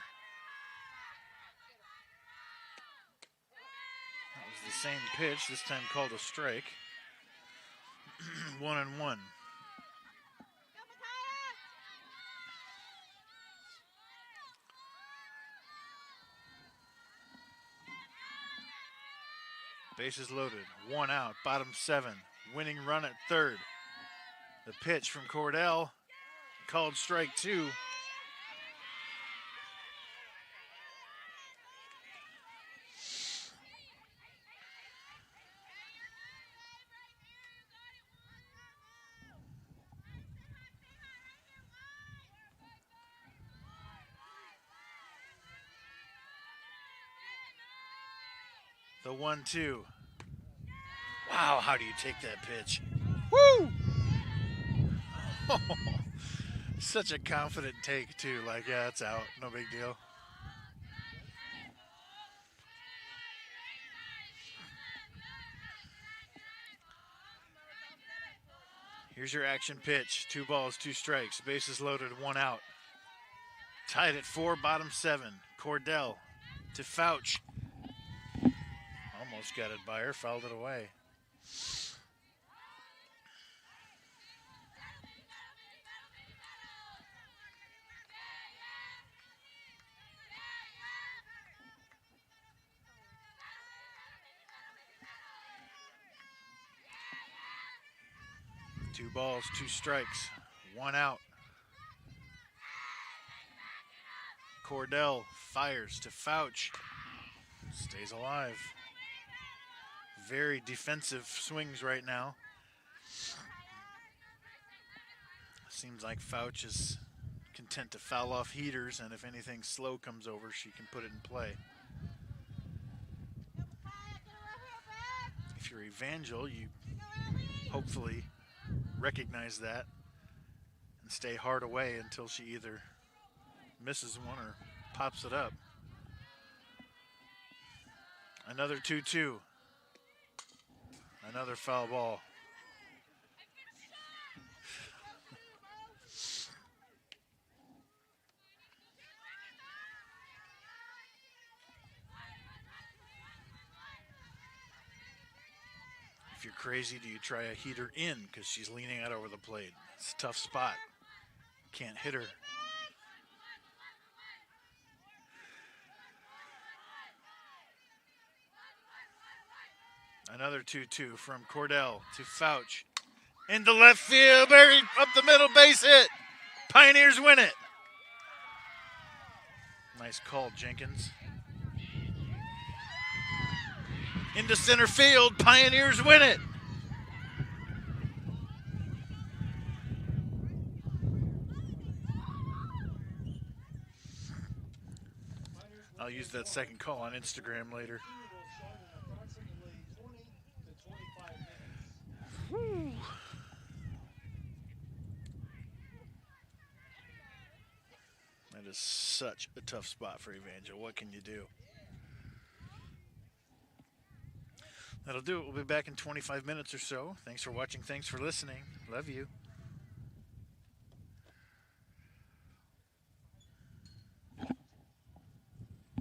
That was the same pitch, this time called a strike. 1-1. Bases loaded, one out, bottom seven. Winning run at third. The pitch from Cordell, called strike two. The 1-2. Wow, how do you take that pitch? Woo! Such a confident take, too. Like, yeah, it's out. No big deal. Here's your action pitch. 2 balls, 2 strikes. Bases loaded, 1 out. Tied at 4, bottom 7. Cordell to Fouch. Almost got it by her, fouled it away. Two balls, 2 strikes, 1 out. Cordell fires to Fouch. Stays alive. Very defensive swings right now. Seems like Fouch is content to foul off heaters, and if anything slow comes over, she can put it in play. If you're Evangel, you hopefully recognize that and stay hard away until she either misses one or pops it up. Another 2-2. Another foul ball. If you're crazy, do you try a heater in because she's leaning out over the plate? It's a tough spot. Can't hit her. Another 2-2 from Cordell to Fouch. Into left field, buried up the middle, base hit. Pioneers win it. Nice call, Jenkins. Into center field, Pioneers win it. I'll use that second call on Instagram later. Whew. That is such a tough spot for Evangel. What can you do? That'll do it. We'll be back in 25 minutes or so. Thanks for watching. Thanks for listening. Love you.